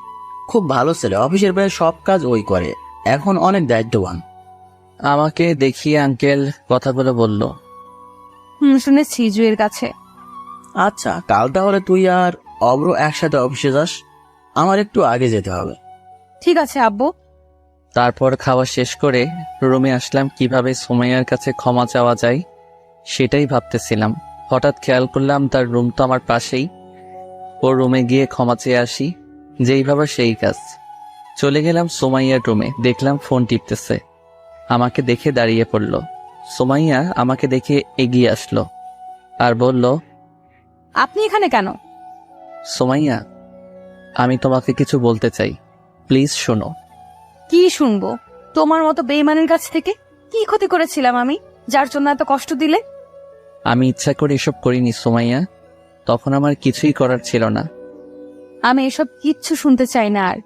খুব ভালো ছেলে, অফিসের প্রায় সব কাজ ওই করে, এখন অনেক দায়িত্ববান। আমাকে দেখিয়ে আঙ্কেল কথাগুলো বলল। শুনেছি জুয়ের কাছে। আচ্ছা, কাল তাহলে তুই আর অব্র একসাথে অফিসে যাস, আমার একটু আগে যেতে হবে। ঠিক আছে আব্বু। তারপর খাওয়া শেষ করে রুমে আসলাম। কিভাবে সুমাইয়ার কাছে ক্ষমা চাওয়া যায় সেটাই ভাবতেছিলাম। হঠাৎ খেয়াল করলাম তার রুম তো আমার পাশেই। ওর রুমে গিয়ে ক্ষমা চেয়ে আসি, যেই ভাবা সেই কাজ। চলে গেলাম সুমাইয়ার রুমে, দেখলাম ফোন টিপতেছে। আমাকে দেখে দাঁড়িয়ে পড়ল। সুমাইয়া আমাকে দেখে এগিয়ে আসলো আর বলল, আপনি এখানে কেন? সুমাইয়া, আমি তোমাকে কিছু বলতে চাই, প্লিজ শোনো। কি শুনবো? তোমার মতো বেইমানের কাছ থেকে? কি ক্ষতি করেছিলাম আমি, যার জন্য এত কষ্ট দিলে? আমি ইচ্ছা করে এসব করিনি সুমাইয়া, তখন আমার কিছুই করার ছিল না। আমি এসব কিচ্ছু শুনতে চাই না আর।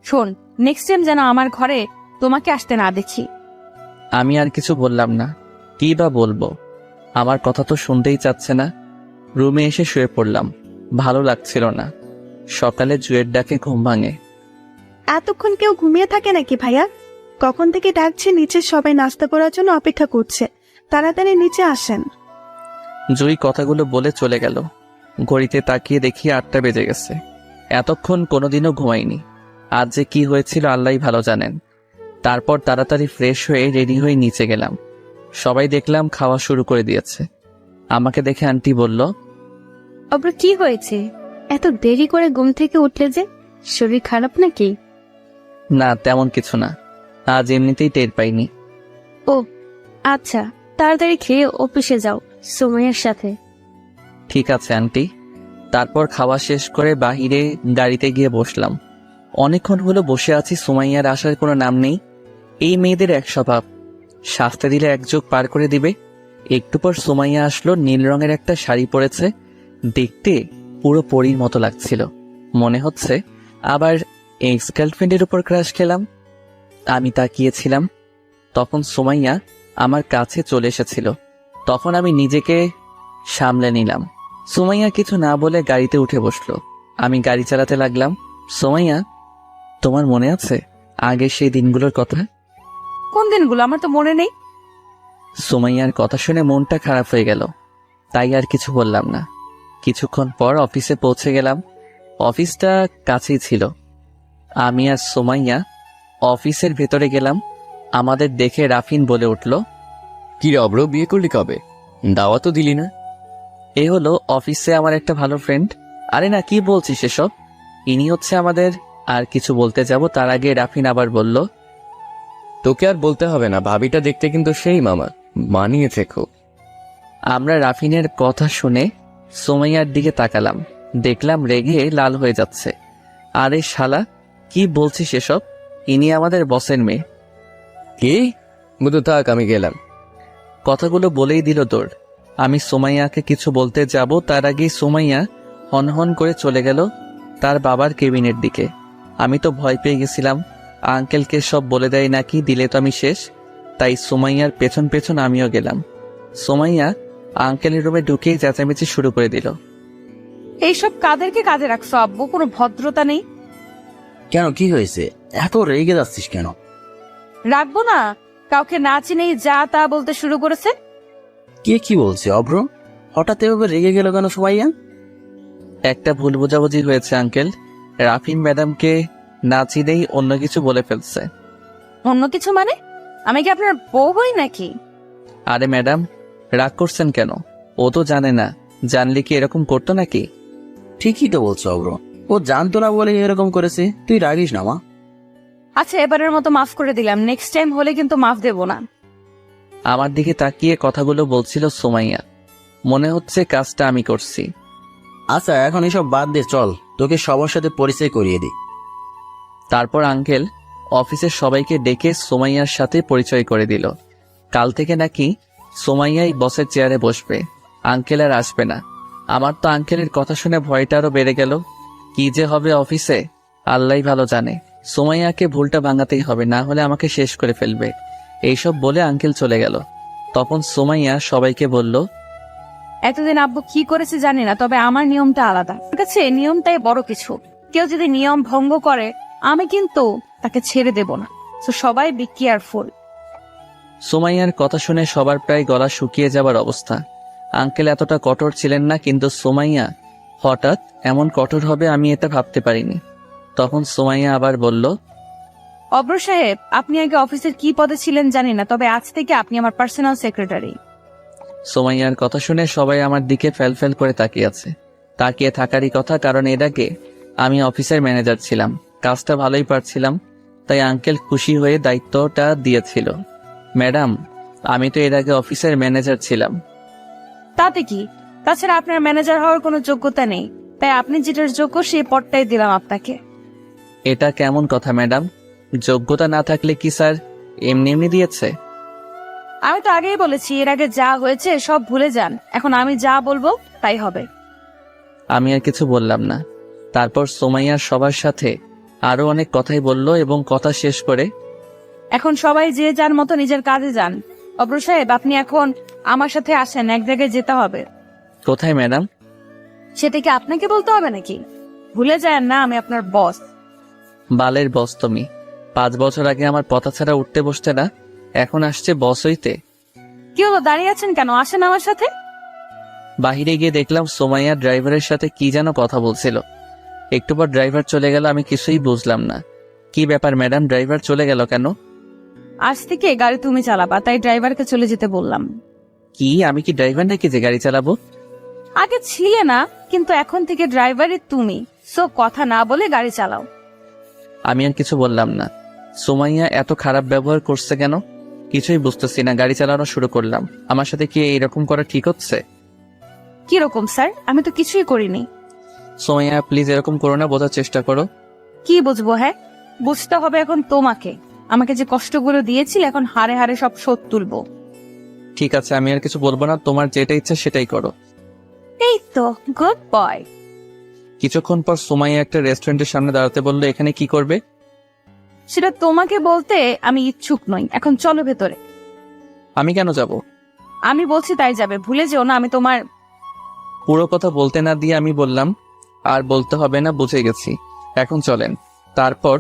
শোন, নেক্সট টাইম যেন আমার ঘরে তোমাকে আসতে না দেখি। আমি আর কিছু বললাম না। কি বা বলবো, আমার কথা তো শুনতেই চাচ্ছে না। রুমে এসে শুয়ে পড়লাম, ভালো লাগছিল না। সকালে জুয়ের ডাকে ঘুম ভাঙে। এতক্ষণ কেউ ঘুমিয়ে থাকে নাকি ভাইয়া? কখন থেকে ডাকছে, নিচে সবাই নাস্তা করার জন্য অপেক্ষা করছে, তাড়াতাড়ি নিচে আসেন। জুই কথাগুলো বলে চলে গেল। ঘড়িতে তাকিয়ে দেখি 8টা বেজে গেছে। এতক্ষণ কোনোদিনও ঘুমাইনি। আজ যে কি হয়েছিল আল্লাহই ভালো জানেন। তারপর তাড়াতাড়ি ফ্রেশ হয়ে রেডি হয়ে নিচে গেলাম। সবাই দেখলাম খাওয়া শুরু করে দিয়েছে। আমাকে দেখে আন্টি বলল, অব্র কি হয়েছে? এত দেরি করে ঘুম থেকে উঠলে যে, শরীর খারাপ নাকি? না তেমন কিছু না, আজ এমনিতেই টের পাইনি। ও আচ্ছা, তাড়াতাড়ি খেয়ে অফিসে যাও সুমাইয়ার সাথে। ঠিক আছে আন্টি। তারপর খাওয়া শেষ করে বাহিরে গাড়িতে গিয়ে বসলাম। অনেকক্ষণ হলো বসে আছি, সুমাইয়ার আসার কোনো নাম নেই। এই মেয়েদের এক স্বভাব, শাস্তি দিলে এক যুগ পার করে দিবে। একটু পর সুমাইয়া আসলো, নীল রঙের একটা শাড়ি পরেছে, দেখতে পুরো পরীর মতো লাগছিল। মনে হচ্ছে আবার এক্স গার্লফ্রেন্ডের উপর ক্রাশ খেলাম। আমি তাকিয়েছিলাম, তখন সুমাইয়া আমার কাছে চলে এসেছিল। তখন আমি নিজেকে সামলে নিলাম। সুমাইয়া কিছু না বলে গাড়িতে উঠে বসলো। আমি গাড়ি চালাতে লাগলাম। সুমাইয়া, তোমার মনে আছে আগে সেই দিনগুলোর কথা? কোন দিনগুলো? আমার তো মনে নেই। সুমাইয়ার কথা শুনে মনটা খারাপ হয়ে গেল, তাই আর কিছু বললাম না। কিছুক্ষণ পর অফিসে পৌঁছে গেলাম। অফিসটা কাছেই ছিল। আমি আর সুমাইয়া অফিসের ভেতরে গেলাম। আমাদের দেখে রাফিন বলে উঠল, কি রে অব্র, বিয়ে করলি কবে? দাওয়া তো দিলি না। এ হলো অফিসে আমার একটা ভালো ফ্রেন্ড। আরে না, কি বলছিস এসব? ইনি হচ্ছে আমাদের। আর কিছু বলতে যাব তার আগে রাফিন আবার বলল, তোকে আর বলতে হবে না, ভাবিটা দেখতে কিন্তু সেই মামা, মানিয়েছে খুব। আমরা রাফিনের কথা শুনে সুমাইয়ার দিকে তাকালাম, দেখলাম রেগে লাল হয়ে যাচ্ছে। আরে শালা, কি বলছিস এসব? ইনি আমাদের বসের মেয়ে। কি? বুধু থাক, আমি গেলাম। কথাগুলো বলেই দিল দৌড়। আমি সুমাইয়াকে কিছু বলতে যাব তার আগেই সুমাইয়া হনহন করে চলে গেল তার বাবার কেবিনের দিকে। আমি তো ভয় পেয়ে গেছিলাম, আঙ্কেলকে সব বলে দেয় নাকি, দিলে তো আমি শেষ। তাই সুমাইয়ার পেছন পেছন আমিও গেলাম। সুমাইয়া আঙ্কেলের রুমে ঢুকেই চেঁচামেচি শুরু করে দিল। এইসব কাদেরকে কাজে রাখছো আব্বু? কোনো ভদ্রতা নেই। কেন, কি হয়েছে? এত রেগে যাচ্ছিস কেন? রাখবো না? কাউকে না চিনেই যা তা বলতে শুরু করেছে। কে কি বলছে অব্র? হঠাৎ এভাবে রেগে গেল কেন সুমাইয়া? একটা ভুল বোঝাবুঝি হয়েছে আঙ্কেল। রাফিন ম্যাডামকে না চিনেই অন্য কিছু বলে ফেলছে। অন্য কিছু মানে? আমি কি আপনার বউ হই নাকি? আরে ম্যাডাম, রাগ করছেন কেন? ও তো জানে না, জানলে কি এরকম করতো নাকি? ঠিকই তো বলছো অব্র, ও জানতো না বলে এরকম করেছে। তুই রাগিস না মা। আচ্ছা, এবারের মতো মাফ করে দিলাম, নেক্সট টাইম হলে কিন্তু মাফ দেব না। আমার দিকে তাকিয়ে কথাগুলো বলছিল সুমাইয়া। মনে হচ্ছে কাজটা আমি করছি। আচ্ছা, এখন এসব বাদ দে, চল তোকে সবার সাথে পরিচয় করিয়ে দিই। তারপর আঙ্কেল অফিসের সবাইকে ডেকে সুমাইয়ার সাথে পরিচয় করে দিল। কাল থেকে নাকি সুমাইয়াই বসের চেয়ারে বসবে, আঙ্কেল আর আসবে না। আমার তো আঙ্কেলের কথা শুনে ভয়টা আরো বেড়ে গেল। কি যে হবে অফিসে আল্লাহই ভালো জানে। সুমাইয়াকে ভুলটা ভাঙাতেই হবে, না হলে আমাকে শেষ করে ফেলবে। এইসব বলে আঙ্কেল চলে গেল। তখন সুমাইয়া সবাইকে বলল, এতদিন আব্বু কি করেছে জানি না, তবে আমার নিয়মটা আলাদা। আমার কাছে নিয়মটাই বড় কিছু। কেউ যদি নিয়ম ভঙ্গ করে আমি কিন্তু তাকে ছেড়ে দেব না। তো সবাই বি কেয়ারফুল। সুমাইয়ার কথা শুনে সবার প্রায় গলা শুকিয়ে যাবার অবস্থা। আঙ্কেল এতটা কঠোর ছিলেন না, কিন্তু সুমাইয়া হঠাৎ এমন কঠোর হবে আমি এটা ভাবতে পারিনি। তখন সুমাইয়া আবার বলল, অব্র সাহেব, আপনি আগে অফিসের কি পদে ছিলেন জানি না, তবে আজ থেকে আপনি আমার পার্সোনাল সেক্রেটারি। সুমাইয়ার কথা শুনে সবাই আমার দিকে ফ্যাল করে তাকিয়ে আছে। তাকিয়ে থাকারই কথা, কারণ এর আগে আমি অফিসের ম্যানেজার ছিলাম, কাজটা ভালোই পারছিলাম। তাই আঙ্কেল খুশি হয়ে দায়িত্বটা দিয়েছিল। ম্যাডাম, আমি তো এর আগে অফিসের ম্যানেজার ছিলাম। তাতে কি? তাছাড়া আপনার ম্যানেজার হওয়ার কোনো যোগ্যতা নেই, তাই আপনি যেটার যোগ্য সেই পদটাই দিলাম আপনাকে। এটা কেমন কথা ম্যাডাম? যোগ্যতা না থাকলে কি স্যার এমনি এমনি দিয়েছে? আমি তো আগেই বলেছি, এর আগে যা হয়েছে সব ভুলে যান। এখন আমি যা বলবো তাই হবে। আমি আর কিছু বললাম না। তারপর সুমাইয়া সবার সাথে আরো অনেক কথাই বলল এবং কথা শেষ করে, এখন সবাই যে যার মতো নিজের কাজে যান। অব্র সাহেব, আপনি এখন আমার সাথে আসেন, এক জায়গায় যেতে হবে। কোথায় ম্যাডাম? সেটা কি আপনাকে বলতে হবে নাকি? ভুলে যায় না, আমি আপনার বস। বালের বস তুমি। 5 বছর আগে আমার পথা ছাড়া উঠতে বসতে না, এখন আসছে বস হইতে। কি হলো, দাঁড়িয়ে আছেন কেন? আসেন আমার সাথে। বাহিরে গিয়ে দেখলাম সুমাইয়া ড্রাইভারের সাথে কি যেন কথা বলছিল। একটু পর ড্রাইভার চলে গেল, আমি কিছুই বুঝলাম না। কি ব্যাপার ম্যাডাম, ড্রাইভার চলে গেল কেন? আজ থেকে গাড়ি তুমি চালাবা, তাই ড্রাইভারকে চলে যেতে বললাম। কি আমি কি ড্রাইভার নাকি যে গাড়ি চালাবো? আগে ছিলে না, কিন্তু এখন থেকে ড্রাইভারই তুমি। সো কথা না বলে গাড়ি চালাও। আমি আর কিছু বললাম না। সুমাইয়া এত খারাপ ব্যবহার করছে কেন কিছুই বুঝতেছি না। গাড়ি চালানো শুরু করলাম। আমার সাথে কি এরকম করা ঠিক হচ্ছে? কিরকম স্যার? আমি তো কিছুই করিনি। সুমাইয়া প্লিজ এরকম করো না, বোঝার চেষ্টা করো। কি বুঝবো? হ্যাঁ, বুঝতে হবে এখন তোমাকে। আমাকে যে কষ্টগুলো দিয়েছিল, এখন হারে হারে সব শোধ তুলবো। ঠিক আছে, আমি আর কিছু বলবো না, তোমার যেটা ইচ্ছা সেটাই করো। এই তো গুড বয়। কিছুক্ষণ পর সুমাইয়া একটা রেস্টুরেন্টের সামনে দাঁড়াতে বললো, এখানে কি করবে? সেটা তোমাকে বলতে আমি ইচ্ছুক নই। এখন চলো ভেতরে। আমি কেন যাব? আমি বলছি তাই যাবে, ভুলে যেও না আমি তোমার। পুরো কথা বলতে না দিয়ে আমি বললাম, আর বলতে হবে না, বুঝে গেছি, এখন চলেন। তারপর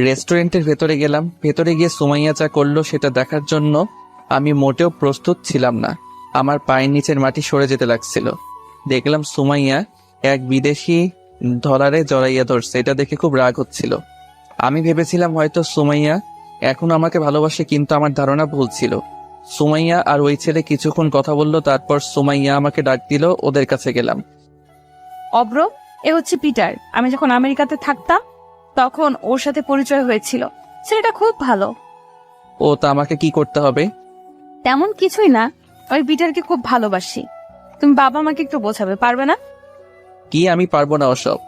রেস্টুরেন্টের ভেতরে গেলাম। ভেতরে গিয়ে সুমাইয়া যা করলো সেটা দেখার জন্য আমি মোটেও প্রস্তুত ছিলাম না। আমার পায়ের নিচের মাটি সরে যেতে লাগছিল। দেখলাম সুমাইয়া এক বিদেশি ধরারে জড়াইয়া ধরছে। এটা দেখে খুব রাগ হচ্ছিল। আমি ভেবেছিলাম হয়তো সুমাইয়া এখন আমাকে ভালোবাসে, কিন্তু আমার ধারণা ভুল ছিল। সুমাইয়া আর ওই ছেলে কিছুক্ষণ কথা বললো, তারপর সুমাইয়া আমাকে ডাক দিল। ওদের কাছে গেলাম। অব্র, এ হচ্ছে পিটার। আমি যখন আমেরিকাতে থাকতাম তখন ওর সাথে পরিচয় হয়েছিল। ছেলেটা খুব ভালো। ও তা আমাকে কি করতে হবে? তেমন কিছুই না, ওই পিটারকে খুব ভালোবাসি। তুমি বাবা মাকে একটু বোঝাবে, পারবে না? কি আমি পারবো না ওসব।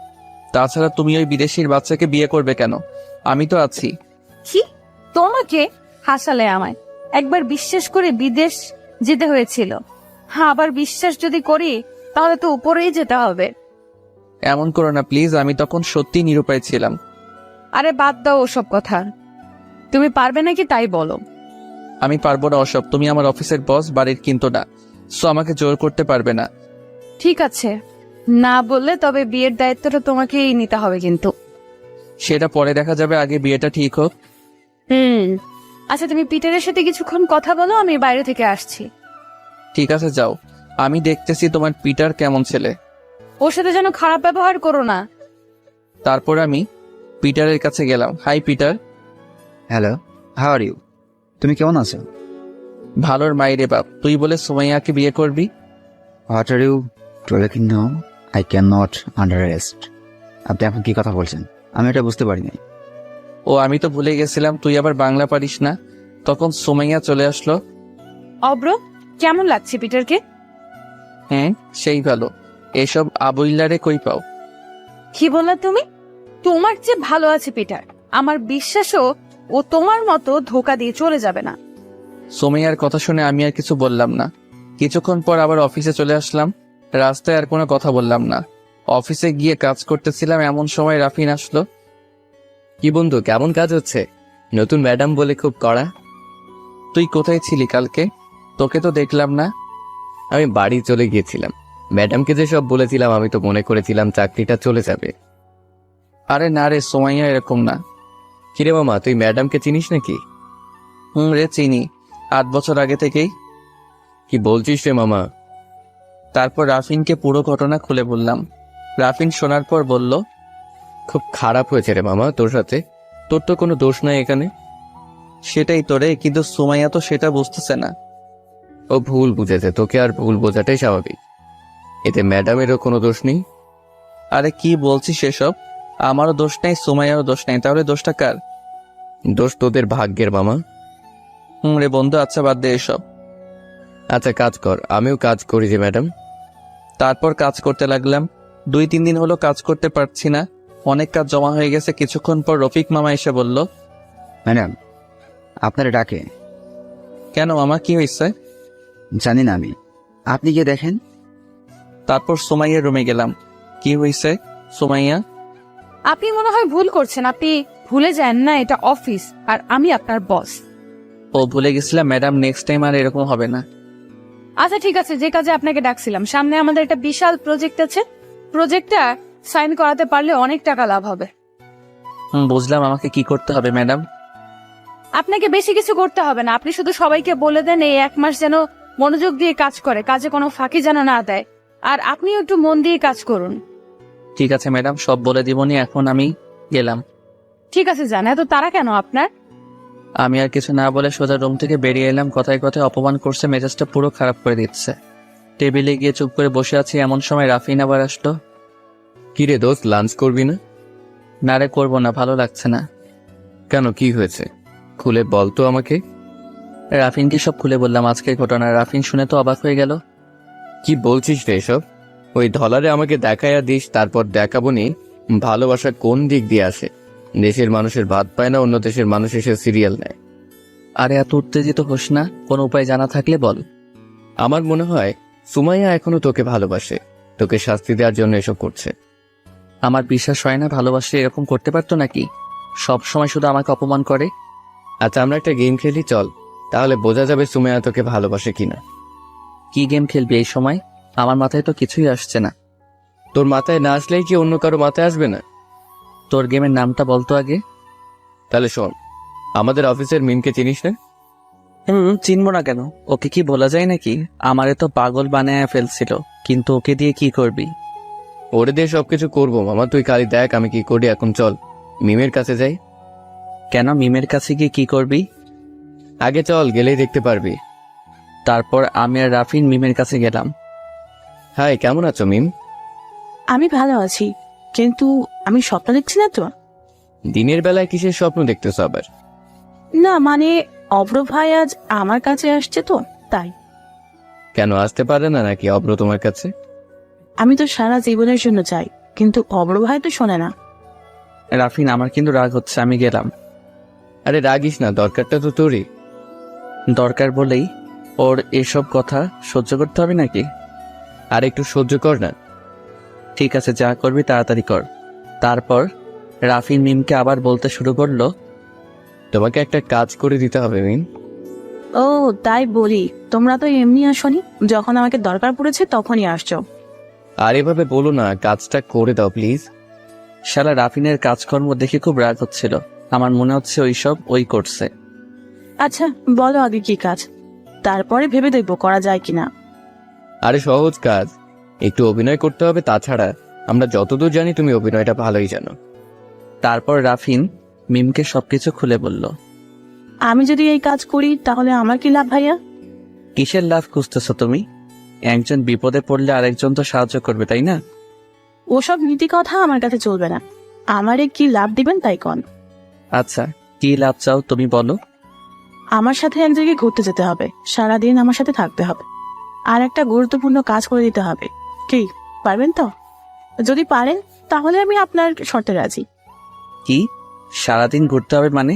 তাছাড়া তুমি ওই বিদেশির বাচ্চাকে বিয়ে করবে কেন? আমি তো আছি। কি? তোমাকে হাসালে আমায়। একবার বিশ্বাস করে বিদেশ যেতে হয়েছিল, হ্যাঁ, আবার বিশ্বাস যদি করি তাহলে তো উপরেই যেতে হবে। এমন করো না প্লিজ, আমি তখন সত্যি নিরুপায় ছিলাম। আরে বাদ দাও ওসব কথা। তুমি পারবে নাকি তাই বলো। আমি পারবো না ওসব। তুমি আমার অফিসের বস, বাড়ির কিন্তু না। সো আমাকে জোর করতে পারবে না। ঠিক আছে, না বললে তবে বিয়ের দায়িত্বটা তোমাকেই নিতে হবে কিন্তু। সেটা পরে দেখা যাবে, আগে বিয়েটা ঠিক হোক। আচ্ছা, তুমি পিটারের সাথে কিছুক্ষণ কথা বলো, আমি বাইরে থেকে আসছি। ঠিক আছে যাও, আমি দেখতেছি তোমার পিটার কেমন ছেলে। ওর সাথে যেন খারাপ ব্যবহার করো না। তারপর আমি পিটারের কাছে গেলাম। Hi Peter. Hello, how are you? তুমি কেমন আছো? ভালোর মাইরে বাপ, তুই বলে সুমাইয়াকে বিয়ে করবি? What are you talking now? I can not understand. আপনি এখন কি কথা বলছেন? আমি এটা বুঝতে পারিনি। ও আমি তো ভুলে গেছিলাম, তুই আবার বাংলা পারিস না। তখন সুমাইয়া চলে আসলো। অব্র, কেমন লাগছে পিটারকে? হ্যাঁ সেই ভালো। এসব আবইল্লারে কই পাও? কি বললা তুমি? তোমার চেয়ে ভালো আছে পিটার। আমার বিশ্বাসও ও তোমার মতো ধোকা দিয়ে চলে যাবে না। সুমাইয়ার কথা শুনে আমি আর কিছু বললাম না। কিছুক্ষণ পর আবার অফিসে চলে আসলাম। রাস্তায় আর কোনো কথা বললাম না। অফিসে গিয়ে কাজ করতেছিলাম, এমন সময় রাফিন আসলো। কি বন্ধু, কেমন কাজ হচ্ছে? নতুন ম্যাডাম বলে খুব কড়া। তুই কোথায় ছিলি কালকে? তোকে তো দেখলাম না। আমি বাড়ি চলে গিয়েছিলাম। ম্যাডামকে যে সব বলেছিলাম, আমি তো মনে করেছিলাম চাকরিটা চলে যাবে। আরে না রে, সুমাইয়া এরকম না। কিরে মামা, তুই ম্যাডামকে চিনিস নাকি? রে চিনি, 8 বছর আগে থেকেই। কি বলছিস রে মামা? তারপর রাফিনকে পুরো ঘটনা খুলে বললাম। রাফিন শোনার পর বলল, খুব খারাপ হয়েছে রে মামা তোর সাথে। তোর তো কোনো দোষ নাই এখানে। সেটাই তো রে, কিন্তু সুমাইয়া তো সেটা বুঝতেছে না। ও ভুল বুঝেছে, তোকে আর ভুল বোঝাটাই স্বাভাবিক। এতে ম্যাডামেরও কোনো দোষ নেই। আরে কি বলছিস এসব? আমারও দোষ নেই, সুমাইয়ারও দোষ নেই, তাহলে দোষটা কার? দোষ তোদের ভাগ্যের মামা। রে বন্ধু, আচ্ছা বাদ দে এসব। আচ্ছা কাজ কর, আমিও কাজ করি যে ম্যাডাম। তারপর কাজ করতে লাগলাম। 2-3 দিন হলো কাজ করতে পারছি না, অনেক কাজ জমা হয়ে গেছে। কিছুক্ষণ পর রফিক মামা এসে বলল, ম্যাডাম আপনারা ডাকে। কেন মামা, কি হয়েছে? জানি না আমি, আপনি গিয়ে দেখেন। তারপর সুমাইয়ার রুমে গেলাম। কি হয়েছে সুমাইয়া? আপনি মনে হয় ভুল করছেন। আপনি ভুলে যান না, এটা অফিস আর আমি আপনার বস। ও ভুলে গেছিলাম ম্যাডাম, নেক্সট টাইম আর এরকম হবে না। আচ্ছা ঠিক আছে, যে কাজে আপনাকে ডাকছিলাম, সামনে আমাদের একটা বিশাল প্রজেক্ট আছে। প্রজেক্টটা সাইন করাতে পারলে অনেক টাকা লাভ হবে। বুঝলাম, আমাকে কি করতে হবে ম্যাডাম? আপনাকে বেশি কিছু করতে হবে না। আপনি শুধু সবাইকে বলে দেন এই 1 মাস যেন মনোযোগ দিয়ে কাজ করে, কাজে কোনো ফাঁকি যেন না দেয়। আর আপনিও একটু মন দিয়ে কাজ করুন। ঠিক আছে ম্যাডাম, সব বলে দিবনি। এখন আমি গেলাম। ঠিক আছে, জান। এত তারা কেন আপনার? আমি আর কিছু না বলে সোজা রুম থেকে বেরিয়ে এলাম। কথায় কথায় অপমান করছে, মেজাজটা পুরো খারাপ করে দিচ্ছে। টেবিলে গিয়ে চুপ করে বসে আছি, এমন সময় রাফিন আবার আসলো। কিরে দোস্ত, লাঞ্চ করবি না? না রে, করবো না, ভালো লাগছে না। কেন, কি হয়েছে? খুলে বল তো আমাকে। রাফিনকে সব খুলে বললাম আজকের ঘটনা। রাফিন শুনে তো অবাক হয়ে গেল। কি বলছিস রে এসব? ওই ধলারে আমাকে দেখাইয়া দিস, তারপর দেখাবো নি ভালোবাসা কোন দিক দিয়ে আসে। দেশের মানুষের ভাত পায় না, অন্য দেশের মানুষ এসে সিরিয়াল নেয়। আরে এত উত্তেজিত হোস না, কোনো উপায় জানা থাকলে বল। আমার মনে হয় সুমাইয়া এখনো তোকে ভালোবাসে, তোকে শাস্তি দেওয়ার জন্য এসব করছে। আমার বিশ্বাস হয় না ভালোবাসলে এরকম করতে পারতো নাকি। সব সময় শুধু আমাকে অপমান করে। আচ্ছা, আমরা একটা গেম খেলি চল, তাহলে বোঝা যাবে সুমাইয়া তোকে ভালোবাসে কিনা। কি গেম খেলবি এই সময়? আমার মাথায় তো কিছুই আসছে না। তোর মাথায় না আসলেই কি অন্য কারো মাথায় আসবে না? তোর গেমের নামটা বলতো আগে। তাহলে শোন, আমাদের অফিসের মিমকে চিনিস না? চিনবো না কেন? ওকে কি বলা যায় নাকি? আমারে তো পাগল বানায় ফেলছিল, কিন্তু ওকে দিয়ে কি করবি? ওরে দিয়ে সবকিছু করবো মামা, তুই খালি দেখ আমি কি করি। এখন চল মিমের কাছে যাই। কেন, মিমের কাছে গিয়ে কি করবি? আগে চল, গেলেই দেখতে পারবি। তারপর আমি আর রাফিন মিমের কাছে গেলাম। হাই, কেমন আছো মিম? আমি ভালো আছি, কিন্তু আমি স্বপ্ন দেখছি না তো? দিনের বেলায় কিসের স্বপ্ন দেখতেছো আবার? না মানে, অভ্র ভাই আজ আমার কাছে আসছে তো তাই। কেন আসতে পারে না নাকি অব্র তোমার কাছে? আমি তো সারা জীবনের জন্য চাই, কিন্তু অভ্র ভাই তো শোনে না। রাফিন, আমার কিন্তু রাগ হচ্ছে, আমি গেলাম। আরে রাগিস না, দরকারটা তো তোরই। দরকার বলেই ওর এসব কথা সহ্য করতে হবে নাকি? আর একটু সহ্য কর না। ঠিক আছে, যা করবি তাড়াতাড়ি কর। তারপর রাফিন মিমকে আবার বলতে শুরু করলো। তোমাকে একটা কাজ করে দিতে হবে মিম। ও তাই বলি, তোমরা তো এমনি আসনি, যখন আমাকে দরকার পড়েছে তখনই আসছো। আর এভাবে বলো না, কাজটা করে দাও প্লিজ। শালা রাফিনের কাজকর্ম দেখে খুব রাগ হচ্ছিল। আমার মনে হচ্ছে ওইসব ওই করছে। আচ্ছা বলো আগে কি কাজ, তারপরে ভেবে দেখবো করা যায় কিনা। আরে সহজ কাজ, একটু অভিনয় করতে হবে। তাছাড়া আমরা যতদূর জানি তুমি অভিনয়টা ভালোই জানো। তারপর রাফিন মিমকে সবকিছু খুলে বলল। আমি যদি এই কাজ করি তাহলে আমার কি লাভ ভাইয়া? কিসের লাভ খুঁজতেছ তুমি? একজন বিপদে পড়লে আরেকজন তো সাহায্য করবে, তাই না? ওসব নীতি কথা আমার কাছে চলবে না, আমারে কি লাভ দিবেন তাই কন। আচ্ছা, কি লাভ চাও তুমি বলো। আমার সাথে এক জায়গায় ঘুরতে যেতে হবে, সারাদিন আমার সাথে থাকতে হবে, আর একটা গুরুত্বপূর্ণ কাজ করে দিতে হবে। কি পারবেন তো? যদি পারেন তাহলে আমি আপনার শর্তে রাজি। কি সারাদিন ঘুরতে হবে মানে?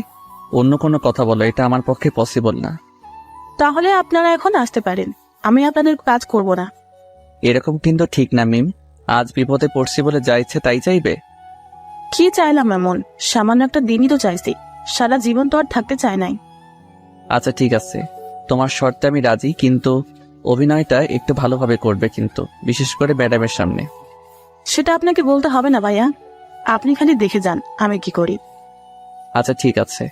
অন্য কোনো কথা বলো, এটা আমার পক্ষে পসিবল না। তাহলে আপনারা এখন আসতে পারেন, আমি আপনাদের কাজ করব না। এরকম কিন্তু ঠিক না মিম। আজ বিপদে পড়ছি বলে যা ইচ্ছে তাই চাইবে? কি চাইলাম এমন? সামান্য একটা দিনই তো চাইছি, সারা জীবন তো আর থাকতে চায় নাই। আচ্ছা ঠিক আছে, তোমার শর্তে আমি রাজি, কিন্তু অভিনয়টা একটু ভালোভাবে করবে, কিন্তু বিশেষ করে ম্যাডামের সামনে। সেটা আপনাকে বলতে হবে না ভাইয়া, আপনি খালি দেখে যান আমি কি করি। আচ্ছা ঠিক আছে,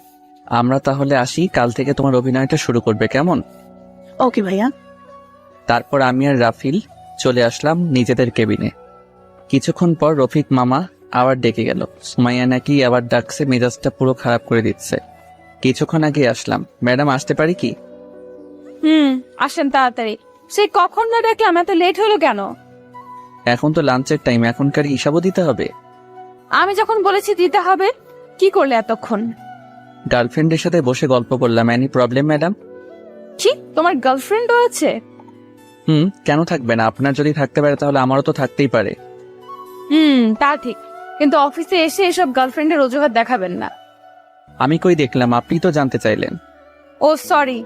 আমরা তাহলে আসি। কাল থেকে তোমার অভিনয়টা শুরু করবে, কেমন? ওকে ভাইয়া। তারপর আমি আর রাফিল চলে আসলাম নিজেদের কেবিনে। কিছুক্ষণ পর রফিক মামা আবার ডেকে গেল। সুমাইয়া নাকি আবার ডাকছে, মেজাজটা পুরো খারাপ করে দিচ্ছে। কিছুক্ষণ আগে আসলাম। ম্যাডাম আসতে পারি কি? আসেন তাড়াতাড়ি। সেই কখন না ডাকলাম, এত লেট হলো কেন? এখন তো লাঞ্চের টাইম, এখনকার হিসাবও দিতে হবে। আমি যখন বলেছি দিতে হবে, কি করলে এতক্ষণ? গার্লফ্রেন্ডের সাথে বসে গল্প করলাম। Any problem madam? কি, তোমার গার্লফ্রেন্ড রয়েছে? কেন থাকবে না? আপনার যদি থাকতে পারে তাহলে আমারও তো থাকতেই পারে। তা ঠিক, কিন্তু অফিসে এসে এসব গার্লফ্রেন্ডের অজুহাত দেখাবেন না। আমি কই দেখলাম, আপনি তো জানতে চাইলেন। ও সরি।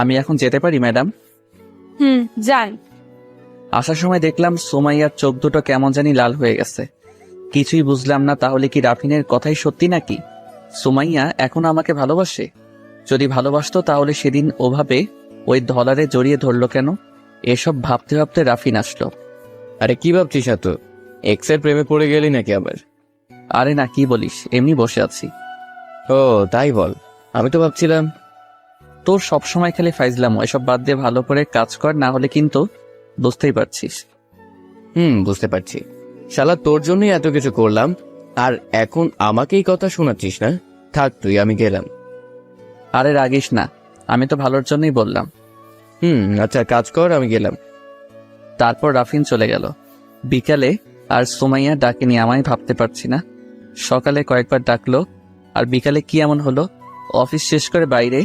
আমি এখন যেতে পারি ম্যাডাম? যান। আসার সময় দেখলাম সুমাইয়ার চোখ দুটো কেমন জানি লাল হয়ে গেছে। কিছুই বুঝলাম না, তাহলে কি রাফিনের কথাই সত্যি নাকি? সুমাইয়া এখন আমাকে ভালোবাসে? যদি ভালোবাসতো তাহলে সেদিন ওভাবে ওই ধলারে জড়িয়ে ধরলো কেন? এসব ভাবতে ভাবতে রাফিন আসলো। আরে কি ভাবছিস এত? এক্সের প্রেমে পড়ে গেলি নাকি আবার? আরে না, কি বলিস, এমনি বসে আছি। ও তাই বল, আমি তো ভাবছিলাম। তোর সবসময় খালি ফাইজলাম, এসব বাদ দিয়ে ভালো করে কাজ কর, না হলে কিন্তু বুঝতেই পারছিস। বুঝতে পারছি। শালা তোর জন্যই এত কিছু করলাম, আর এখন আমাকেই কথা শোনাচ্ছিস না? থাক তুই, আমি গেলাম। আরে রাগিস না, আমি তো ভালোর জন্যই বললাম। আচ্ছা কাজ কর, আমি গেলাম। তারপর রাফিন চলে গেল। বিকালে আর সুমাইয়া ডাকেনি আমায় ভাবতে পারছি না। সকালে কয়েকবার ডাকলো, আর বিকালে কি এমন হলো? অফিস শেষ করে বাইরে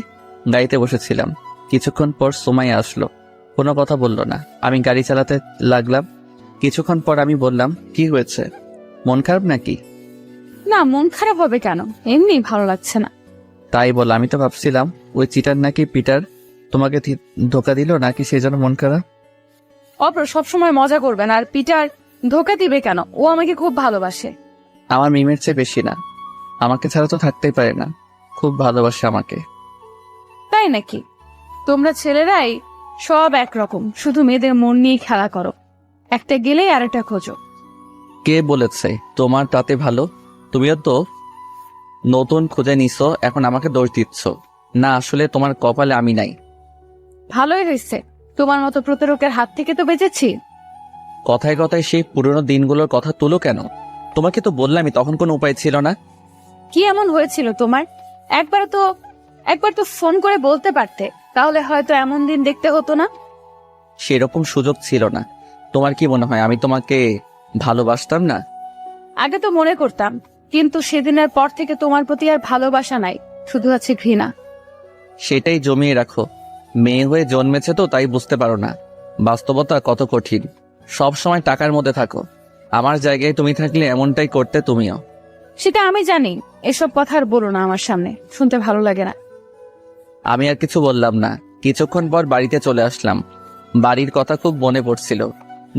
গাড়িতে বসেছিলাম, কিছুক্ষণ পর সুমাইয়া আসলো। কোনো কথা বলল না। আমি গাড়ি চালাতে লাগলাম। কিছুক্ষণ পর আমি বললাম, কি হয়েছে, মন খারাপ নাকি? না, মন খারাপ হবে কেন, এমনি ভালো লাগছে না। তাই বল, আমি তো ভাবছিলাম ওই চিটার নাকি পিটার তোমাকে ধোকা দিল নাকি, সেই জন্য মন খারাপ। অপ্র সবসময় মজা করবেন, আর পিটার ধোকা দিবে কেন? ও আমাকে খুব ভালোবাসে। আমার মিমের চেয়ে বেশি না, আমাকে ছাড়া তো থাকতেই পারে না, খুব ভালোবাসে আমাকে। তাই নাকি? তোমরা ছেলেরাই সব একরকম, শুধু মেয়েদের মন নিয়ে খেলা করো, একটা গেলেই আরেকটা খোঁজো। কে বলেছে তোমার তাতে ভালো? তুমিও তো নতুন খুঁজে নিছো, এখন আমাকে দোষ দিচ্ছ। না, আসলে তোমার কপালে আমি নাই। ভালোই হয়েছে, তোমার মতো প্রতারকের হাত থেকে তো বেঁচেছি। কথায় কথায় সেই পুরনো দিনগুলোর কথা তুলো কেন? তোমাকে তো বললামই তখন কোনো উপায় ছিল না। কি এমন হয়েছিল তোমার? একবার তো ফোন করে বলতে পারতে, তাহলে হয়তো এমন দিন দেখতে হতো না। সেরকম সুযোগ ছিল না। তোমার কি মনে হয় আমি তোমাকে ভালোবাসতাম না? আগে তো মনে করতাম, কিন্তু সেদিনের পর থেকে তোমার প্রতি আর ভালোবাসা নাই, শুধু আছে ঘৃণা। সেটাই জমিয়ে রাখো। মেয়ে হয়ে জন্মেছে তো তাই বুঝতে পারো না বাস্তবতা কত কঠিন। সব সময় টাকার মধ্যে থাকো। আমার জায়গায় তুমি থাকলে এমনটাই করতে তুমিও। সেটা আমি জানি, এসব কথা আর বলো না আমার সামনে, শুনতে ভালো লাগে না। আমি আর কিছু বললাম না। কিছুক্ষণ পর বাড়িতে চলে আসলাম। বাড়ির কথা খুব মনে পড়ছিল।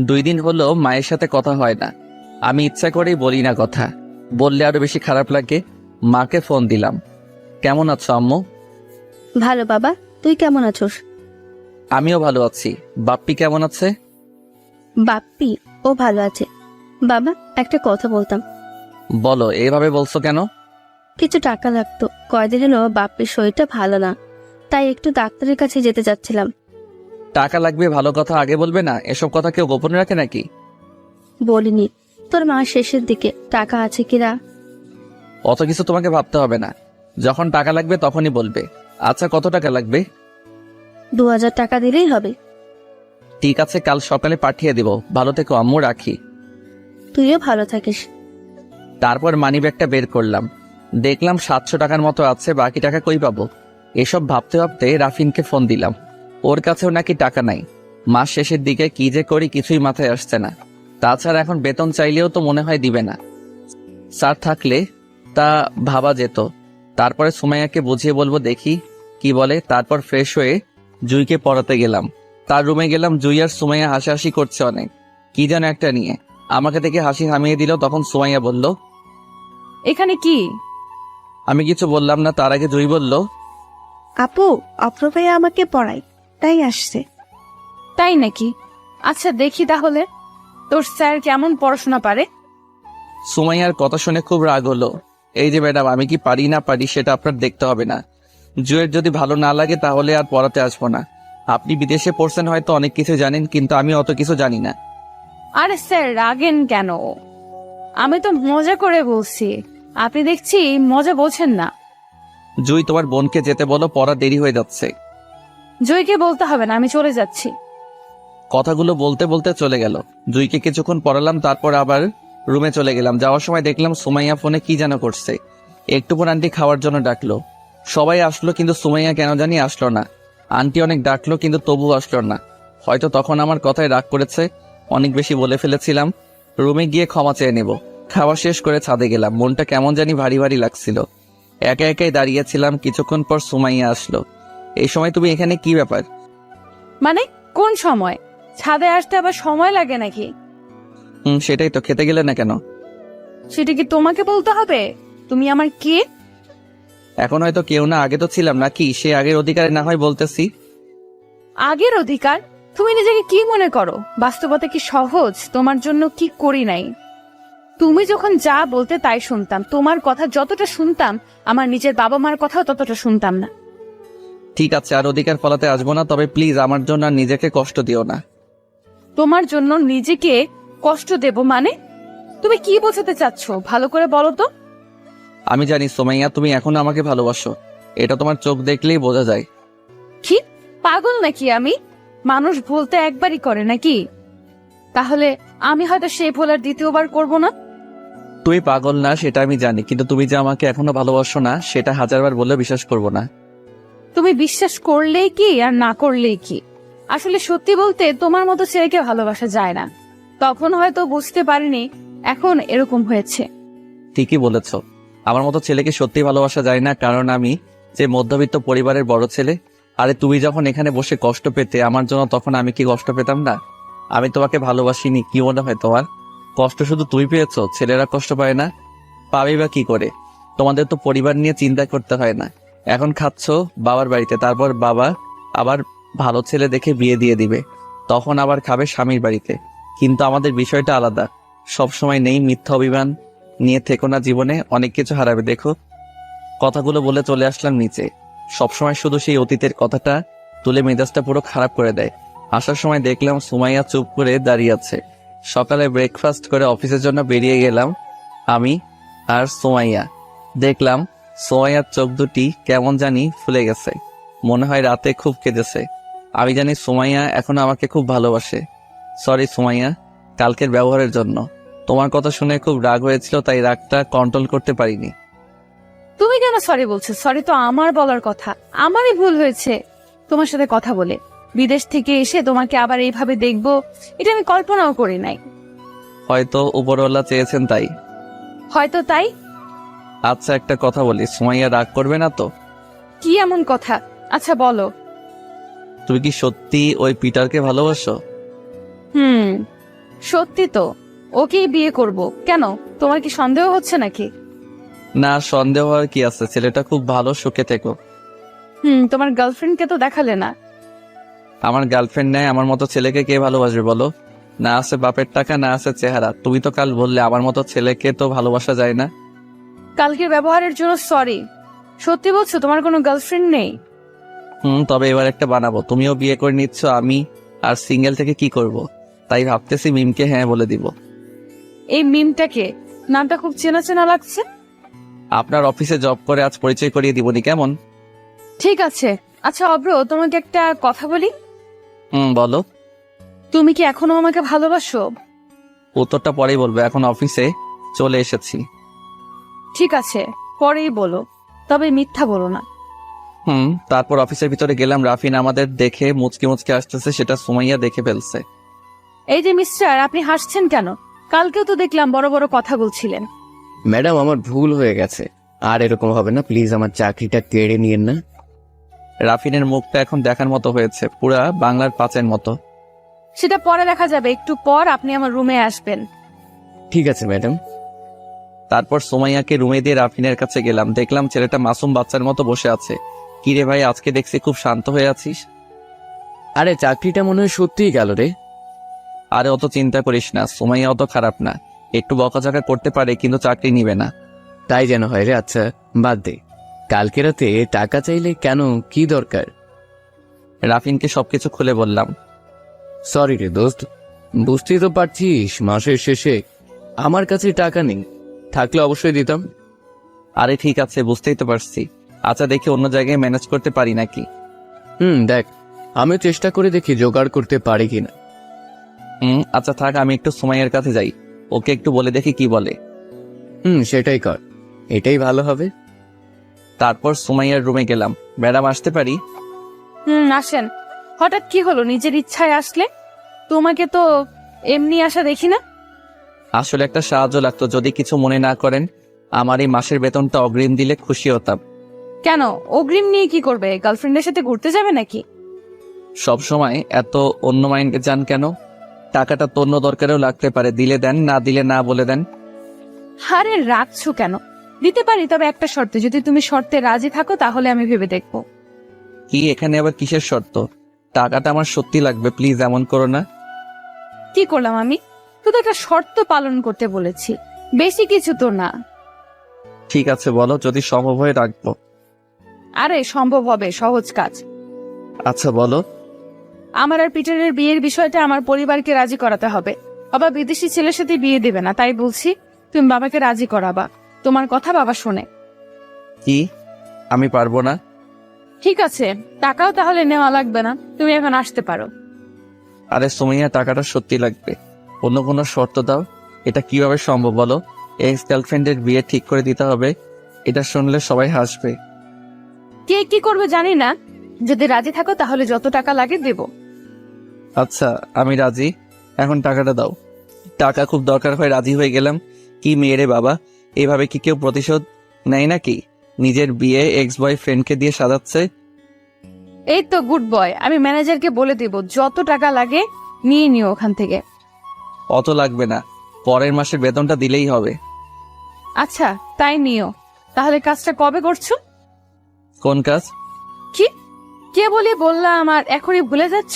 2 দিন হলো মায়ের সাথে কথা হয় না। আমি ইচ্ছা করেই বলি না কথা, বললে আরো বেশি খারাপ লাগে। মাকে ফোন দিলাম। কেমন আছো আম্মু? ভালো বাবা, তুই কেমন আছোস? আমিও ভালো আছি। বাপ্পি কেমন আছে? বাপ্পি, ও ভালো আছে। বাবা, একটা কথা বলতাম। বলো, এভাবে বলছো কেন? কিছু টাকা লাগতো, কয়দিন হলো বাপ্পির শরীরটা ভালো না, তাই একটু ডাক্তারের কাছে যেতে চাচ্ছিলাম। টাকা লাগবে, ভালো কথা আগে বলবে না? এসব কথা কেউ গোপনে রাখে নাকি? বলিনি। তোর মা শেষের দিকে টাকা আছে কিনা। অত কিছু তোমাকে ভাবতে হবে না, যখন টাকা লাগবে তখনই বলবে। আচ্ছা, কত টাকা লাগবে? 2000 টাকা দিলেই হবে। ঠিক আছে, কাল সকালে পাঠিয়ে দিব। ভালো থেকো আম্মু, রাখি। তুইও ভালো থাকিস। তারপর মানিব্যাগটা বের করলাম, দেখলাম 700 টাকার মতো আছে। বাকি টাকা কই পাবো? এসব ভাবতে ভাবতে রাফিনকে ফোন দিলাম। ওর কাছেও নাকি টাকা নাই। মাস শেষের দিকে কি যে করি কিছুই মাথায় আসছে না। তাছাড়া এখন বেতন চাইলেও তো মনে হয় দিবে না। স্যার থাকলে তা ভাবা যেত। তারপরে সুমাইয়াকে বুঝিয়ে বলবো, দেখি কি বলে। তারপর ফ্রেশ হয়ে জুইকে পড়াতে গেলাম। তার রুমে গেলাম। জুই আর সুমাইয়া হাসাহাসি করছে অনেক, কি যেন একটা নিয়ে। আমাকে দেখে হাসি থামিয়ে দিল। তখন সুমাইয়া বলল, এখানে কি? আমি কিছু বললাম না। তার আগে জুই বলল, আপু, অপ্র ভাইয়া আমাকে পড়াই, তাই আসছে। তাই নাকি? আচ্ছা দেখি তাহলে তোর স্যার কেমন পড়াশোনা পারে। সুমাইয়ার কথা শুনে খুব রাগ হলো। এই যে ম্যাডাম, আমি কি পারি না পারি সেটা আপনার দেখতে হবে না। জুয়ের যদি ভালো না লাগে তাহলে আর পড়াতে আসবো না। আপনি বিদেশে পড়ছেন, হয়তো অনেক কিছু জানেন, কিন্তু আমি অত কিছু জানি না। আরে স্যার রাগেন কেন? আমি তো মজা করে বলছি, আপনি দেখছি মজা বোঝেন না। জুই, তোমার বোনকে যেতে বলো, পড়া দেরি হয়ে যাচ্ছে। জয়কে বলতে হবে না, আমি চলে যাচ্ছি। কথাগুলো বলতে বলতে চলে গেল। জুইকে কিছুক্ষণ পড়ালাম, তারপর আবার রুমে চলে গেলাম। যাওয়ার সময় দেখলাম সুমাইয়া ফোনে কি যেন করছে। একটু পর আন্টি খাওয়ার জন্য ডাকলো। সবাই আসলো, কিন্তু সুমাইয়া কেন জানি আসলো না। আন্টি অনেক ডাকলো, কিন্তু তবুও আসলো না। হয়তো তখন আমার কথায় রাগ করেছে, অনেক বেশি বলে ফেলেছিলাম। রুমে গিয়ে ক্ষমা চেয়ে নেব। খাওয়া শেষ করে ছাদে গেলাম। মনটা কেমন জানি ভারী ভারী লাগছিল। একা একাই দাঁড়িয়েছিলাম। কিছুক্ষণ পর সুমাইয়া আসলো। এই সময় তুমি এখানে, কি ব্যাপার? মানে কোন সময়? ছাদে আসতে আবার সময় লাগে নাকি? সেটাই তো। খেতে গেলে না কেন? সেটা কি তোমাকে বলতে হবে? তুমি আমার কে? এখন হয়তো কেউ না, আগে তো ছিলাম নাকি? সে আগের অধিকারে না হয় বলতেছি। আগের অধিকার? তুমি নিজেকে কি মনে করো? বাস্তবতা কি সহজ? তোমার জন্য কি করি নাই? তুমি যখন যা বলতে তাই শুনতাম। তোমার কথা যতটা শুনতাম, আমার নিজের বাবা মার কথাও ততটা শুনতাম না। ঠিক আছে, আর অধিকার ফলাতে আসবো না। তবে প্লিজ আমার জন্য আর নিজেকে কষ্ট দিও না। তোমার জন্য নিজেকে কষ্ট দেব মানে? তুমি কি বোঝাতে চাচ্ছ ভালো করে বলো তো। আমি জানি সুমাইয়া, তুমি এখনো আমাকে ভালোবাসো, এটা তোমার চোখ দেখলেই বোঝা যায়। কি পাগল নাকি আমি? মানুষ ভুলতে একবারই করে নাকি? তাহলে আমি হয়তো সেই ভুল আর দ্বিতীয়বার করব না। তুই পাগল না সেটা আমি জানি, কিন্তু তুমি যে আমাকে এখনো ভালোবাসো না সেটা হাজারবার বললে বিশ্বাস করবো না। তুমি বিশ্বাস করলেই কি আর না করলেই কি, আসলে সত্যি বলতে তোমার মতো ছেলেকে ভালোবাসা যায় না। তখন হয়তো বুঝতে পারিনি, এখন এরকম হয়েছে। ঠিকই বলেছ, আমার মতো ছেলেকে সত্যি ভালোবাসা যায় না, কারণ আমি যে মধ্যবিত্ত পরিবারের বড় ছেলে। আরে তুমি যখন এখানে বসে কষ্ট পেতে আমার জন্য, তখন আমি কি কষ্ট পেতাম না? আমি তোমাকে ভালোবাসিনি, কি মনে হয় তোমার? কষ্ট শুধু তুই পেয়েছো, ছেলেরা কষ্ট পায় না? পাবে বা কি করে? তোমাদের তো পরিবার নিয়ে চিন্তা করতে হয় না। এখন খাচ্ছো বাবার বাড়িতে, তারপর বাবা আবার ভালো ছেলে দেখে বিয়ে দিয়ে দিবে, তখন আবার খাবে স্বামীর বাড়িতে। কিন্তু আমাদের বিষয়টা আলাদা। সবসময় নেই মিথ্যা অভিমান নিয়ে থেকো না, জীবনে অনেক কিছু হারাবে। দেখো, কথাগুলো বলে চলে আসলাম নিচে। সবসময় শুধু সেই অতীতের কথাটা তুলে মেজাজটা পুরো খারাপ করে দেয়। আসার সময় দেখলাম সুমাইয়া চুপ করে দাঁড়িয়ে আছে। সকালে ব্রেকফাস্ট করে অফিসের জন্য বেরিয়ে গেলাম আমি আর সুমাইয়া। দেখলাম সুমাইয়ার চোখ দুটি কেমন জানি ফুলে গেছে, মনে হয় রাতে খুব কেঁদেছে। আমি জানি সুমাইয়া এখন আমাকে খুব ভালোবাসে। সরি সুমাইয়া, কালকের ব্যবহারের জন্য। তোমার কথা শুনে খুব রাগ হয়েছিল, তাই রাগটা কন্ট্রোল করতে পারিনি। তুমি কেন সরি বলছো? সরি তো আমার বলার কথা, আমারই ভুল হয়েছে তোমার সাথে কথা বলে। বিদেশ থেকে এসে তোমাকে আবার এইভাবে দেখবো, এটা আমি কল্পনাও করি নাই। হয়তো উপরওয়ালা চেয়েছেন তাই। হয়তো তাই। আচ্ছা একটা কথা বলি, সুমাইয়া রাগ করবে না তো? কি এমন কথা? আচ্ছা বলো। তুমি কি সত্যি ওই পিটারকে ভালোবাসো? সত্যি তো। ওকেই বিয়ে করব। কেন, তোমার কি সন্দেহ হচ্ছে নাকি? না, সন্দেহ আর কি আছে, ছেলেটা খুব ভালো, সুখে থেকো। তোমার গার্লফ্রেন্ডকে তো দেখালে না। আমার গার্লফ্রেন্ড নেই, আমার মতো ছেলেকে কে ভালোবাসবে বলো? না আছে বাপের টাকা, না আছে চেহারা। তুমি তো কাল বললে আমার মতো ছেলেকে তো ভালোবাসা যায় না। কালকের ব্যবহারের জন্য সরি। সত্যি বলছো তোমার কোনো গার্লফ্রেন্ড নেই? তবে এবার একটা বানাবো। তুমিও বিয়ে করে নিচ্ছ, আমি আর সিঙ্গেল থেকে কি করব? তাই ভাবতেছি মিমকে হ্যাঁ বলে দিব। এই মিমটাকে, নামটা খুব চেনা চেনা লাগছে। আপনার অফিসে জব করে, আজ পরিচয় করিয়ে দিবনি কেমন? ঠিক আছে। আচ্ছা অব্র, তোমাকে একটা কথা বলি। বলো। তুমি কি এখনো আমাকে ভালোবাসো? উত্তরটা পরেই বলবো, এখন অফিসে চলে এসেছি। ঠিক আছে, পরেই বলো, তবে মিথ্যা বলো না। তারপর অফিসের ভিতরে গেলাম। রাফিন আমাদের দেখে মুচকে মুচকে আসতেছে, সেটা সুমাইয়া দেখে ফেলছে। এই যে মিস্টার, আপনি হাসছেন কেন? কালকেও তো দেখলাম বড় বড় কথা বলছিলেন। ম্যাডাম আমার ভুল হয়ে গেছে, আর এরকম হবে না, প্লিজ আমার চাকরিটা কেড়ে নিয়েন না। রাফিনের মুখটা এখন দেখার মতো হয়েছে, পুরা বাংলার পাঁচের মতো। সেটা পরে দেখা যাবে, একটু পর আপনি আমার রুমে আসবেন। ঠিক আছে ম্যাডাম। তারপর সুমাইয়াকে রুমে দিয়ে রাফিনের কাছে গেলাম। দেখলাম ছেলেটা মাসুম বাচ্চার মতো বসে আছে। কিরে ভাই, আজকে দেখছি খুব শান্ত হয়ে আছিস। আরে চাকরিটা মনে হয় সত্যিই গেল রে। আরে অত চিন্তা করিস না, সুমাইয়া অত খারাপ না, একটু বকাঝকা করতে পারে কিন্তু চাকরি নিবে না। তাই যেন হয় রে। আচ্ছা বাদ দে, কালকে রাতে টাকা চাইলে কেন, কি দরকার? রাফিনকে সবকিছু খুলে বললাম। সরি রে দোস্ত, বুঝতেই তো পারছিস মাসের শেষে আমার কাছে টাকা নেই, থাকলে অবশ্যই দিতাম। আরে ঠিক আছে, বুঝতেই তো পারছি। আচ্ছা দেখি অন্য জায়গায় ম্যানেজ করতে পারি নাকি। দেখ, আমি চেষ্টা করে দেখি জোগাড় করতে পারি কিনা। আচ্ছা থাক, আমি একটু সুমাইয়ার কাছে যাই, ওকে একটু বলে দেখি কি বলে। সেটাই কর, এটাই ভালো হবে। তারপর সুমাইয়ার রুমে গেলাম। ম্যাডাম আসতে পারি? আসেন। হঠাৎ কি হলো, নিজের ইচ্ছায় আসলে? তোমাকে তো এমনি আসা দেখি না। আসলে একটা সাহায্য লাগতো, যদি কিছু মনে না করেন। আমার এই মাসের বেতনটা অগ্রিম দিলে খুশি হতাম। কেন, অগ্রিম নিয়ে কি করবে? গার্লফ্রেন্ডের সাথে ঘুরতে যাবে নাকি? সব সময় এত অন্য মাইন্ডে যান কেন? টাকাটা তো অন্য দরকারেও লাগতে পারে, দিলে দেন, না দিলে না বলে দেন। আরে রাখছো কেন? দিতে পারি, তবে একটা শর্তে। যদি তুমি শর্তে রাজি থাকো তাহলে আমি ভেবে দেখবো। কি এখানে আবার কিসের শর্ত? টাকাটা আমার সত্যি লাগবে, প্লিজ এমন করো না। কি করলাম আমি? শুধু একটা শর্ত পালন করতে বলেছি, বেশি কিছু তো না। ঠিক আছে বলো, যদি সম্ভব হয় রাখবো। আরে সম্ভব হবে, সহজ কাজ। আচ্ছা বলো। আমার আর পিটারের বিয়ের বিষয়টা আমার পরিবারকে রাজি করাতে হবে। বাবা বিদেশি ছেলের সাথে বিয়ে দেবে না, তাই বলছি তুমি বাবাকে রাজি করাবা। তোমার কথা বাবা শোনে। কি? আমি পারবো না। ঠিক আছে, টাকাও তাহলে নেওয়া লাগবে না, তুমি এখন আসতে পারো। আরে সুমাইয়া, টাকাটা সত্যি লাগবে, অন্য কোনো শর্ত দাও। এটা কিভাবে সম্ভব বলো? এক্স গার্লফ্রেন্ডের বিয়ে ঠিক করে দিতে হবে, এটা শুনলে সবাই হাসবে। কে কি করবে জানি না, যদি রাজি থাকো তাহলে যত টাকা লাগে দেব। আচ্ছা, আমি রাজি, এখন টাকাটা দাও। টাকা খুব দরকার হয় রাজি হয়ে গেলাম। কি মেয়েরে বাবা, এভাবে কি কেউ প্রতিশোধ নেয় নাকি? নিজের বিয়ে এক্স বয়ফ্রেন্ডকে দিয়ে সাজাচ্ছে। এই তো গুড বয়, আমি ম্যানেজারকে বলে দেব যত টাকা লাগে নিয়ে নিও ওখান থেকে। অত লাগবে না, পরের মাসের বেতনটা দিলেই হবে। আচ্ছা তাই নিও। তাহলে কাজটা কবে করছো? কোন কাজ? কি কে বলি বললাম আর এখনই ভুলে যাচ্ছ?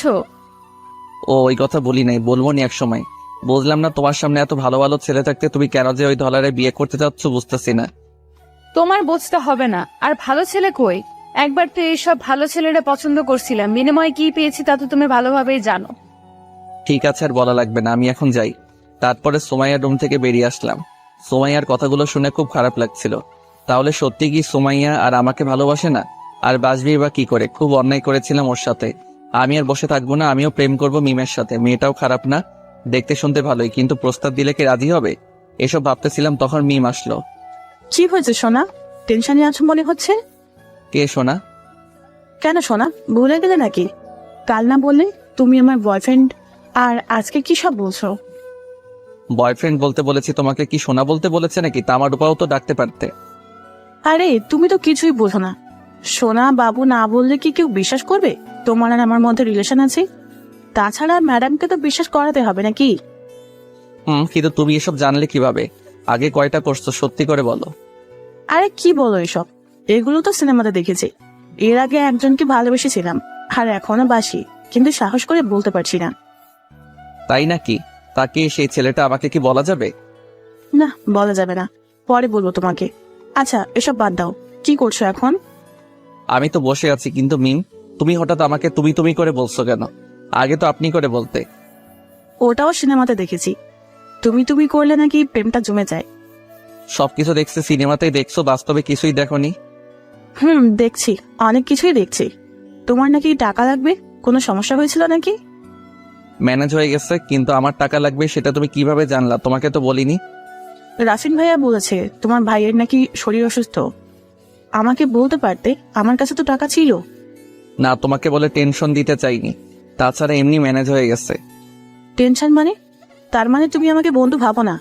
ও, ওই কথা বলি নাই, বলবো নি এক সময়। বুঝলাম না, তোমার সামনে এত ভালো ভালো ছেলে থাকতে তুমি কেন যে ওই ডলারে বিয়ে করতে চাচ্ছ বুঝতেছি না। তোমার বুঝতে হবে না, আর ভালো ছেলে কই? একবার তো এইসব ভালো ছেলেরা পছন্দ করছিলাম, বিনিময়ে কি পেয়েছি তা তো তুমি ভালোভাবেই জানো। ঠিক আছে, আর বলা লাগবে না, আমি এখন যাই। তারপরে সুমাইয়ার রুম থেকে বেরিয়ে আসলাম। সুমাইয়ার কথাগুলো শুনে খুব খারাপ লাগছিল। তাহলে সত্যি কি সুমাইয়া আর আমাকে ভালোবাসে না? আর বাসবেই বা কি করে? খুব অন্যায় করেছিলাম ওর সাথে। আমি আর বসে থাকবো না, আমিও প্রেম করব মিমের সাথে। মেয়েটাও খারাপ না, দেখতে শুনতে ভালোই, কিন্তু প্রস্তাব দিলে কি রাজি হবে? এসব ভাবতেছিলাম, তখন মিম আসলো। কি হয়েছে সোনা? টেনশনে আছো মনে হচ্ছে। কে সোনা? কেন সোনা, ভুলে গেলে নাকি? কাল না বললে তুমি আমার বয়ফ্রেন্ড, আর আজকে কি সব বলছো? বয়ফ্রেন্ড বলতে বলেছি তোমাকে, কি সোনা বলতে বলেছে নাকি? তা আমার উপাও তো ডাকতে পারতে। আরে তুমি তো কিছুই বোঝো না। সোনা বাবু না বললে কি কেউ বিশ্বাস করবে তোমার আর আমার মধ্যে রিলেশন আছে? তাছাড়া ম্যাডামকে তো বিশ্বাস করাতে হবে নাকি? কিন্তু তুমি এসব জানলে কিভাবে? আগে কয়টা করছো সত্যি করে বলো। আরে কি বলো এসব? এগুলো তো সিনেমাতে দেখেছি। এর আগে একজনকে ভালোবেসেছিলাম, আর এখনো বাসি, কিন্তু সাহস করে বলতে পারছি না। তাই নাকি? তাকে সেই ছেলেটা আমাকে কি বলা যাবে? না, বলা যাবে না, পরে বলবো তোমাকে। আচ্ছা এসব বাদ দাও, কি করছো এখন? আমি তো বসে আছি, কিন্তু মিম তুমি হঠাৎ আমাকে তুমি তুমি করে বলছো কেন? আগে তো আপনি করে বলতে। ওটাও সিনেমাতে দেখেছি, তুমি তুমি করলে নাকি প্রেমটা জমে যায়। সবকিছু দেখছি সিনেমাতেই, দেখছো, বাস্তবে কিছুই দেখোনি। দেখছি, অনেক কিছুই দেখছি। তোমার নাকি টাকা লাগবে, কোনো সমস্যা হয়েছিল নাকি? ম্যানেজ হয়ে গেছে, কিন্তু আমার টাকা লাগবে সেটা তুমি কিভাবে জানলা? তোমাকে তো বলিনি। রাফিন ভাইয়া বলেছে তোমার ভাইয়ের নাকি শরীর অসুস্থ। আমাকে বলতে পারতে, আমার কাছে তো টাকা ছিল। না, তোমাকে বলে টেনশন দিতে চাইনি, তাছাড়া এমনি ম্যানেজ হয়ে গেছে। টেনশন মানে? তার মানে তুমি আমাকে বন্ধু ভাবো না?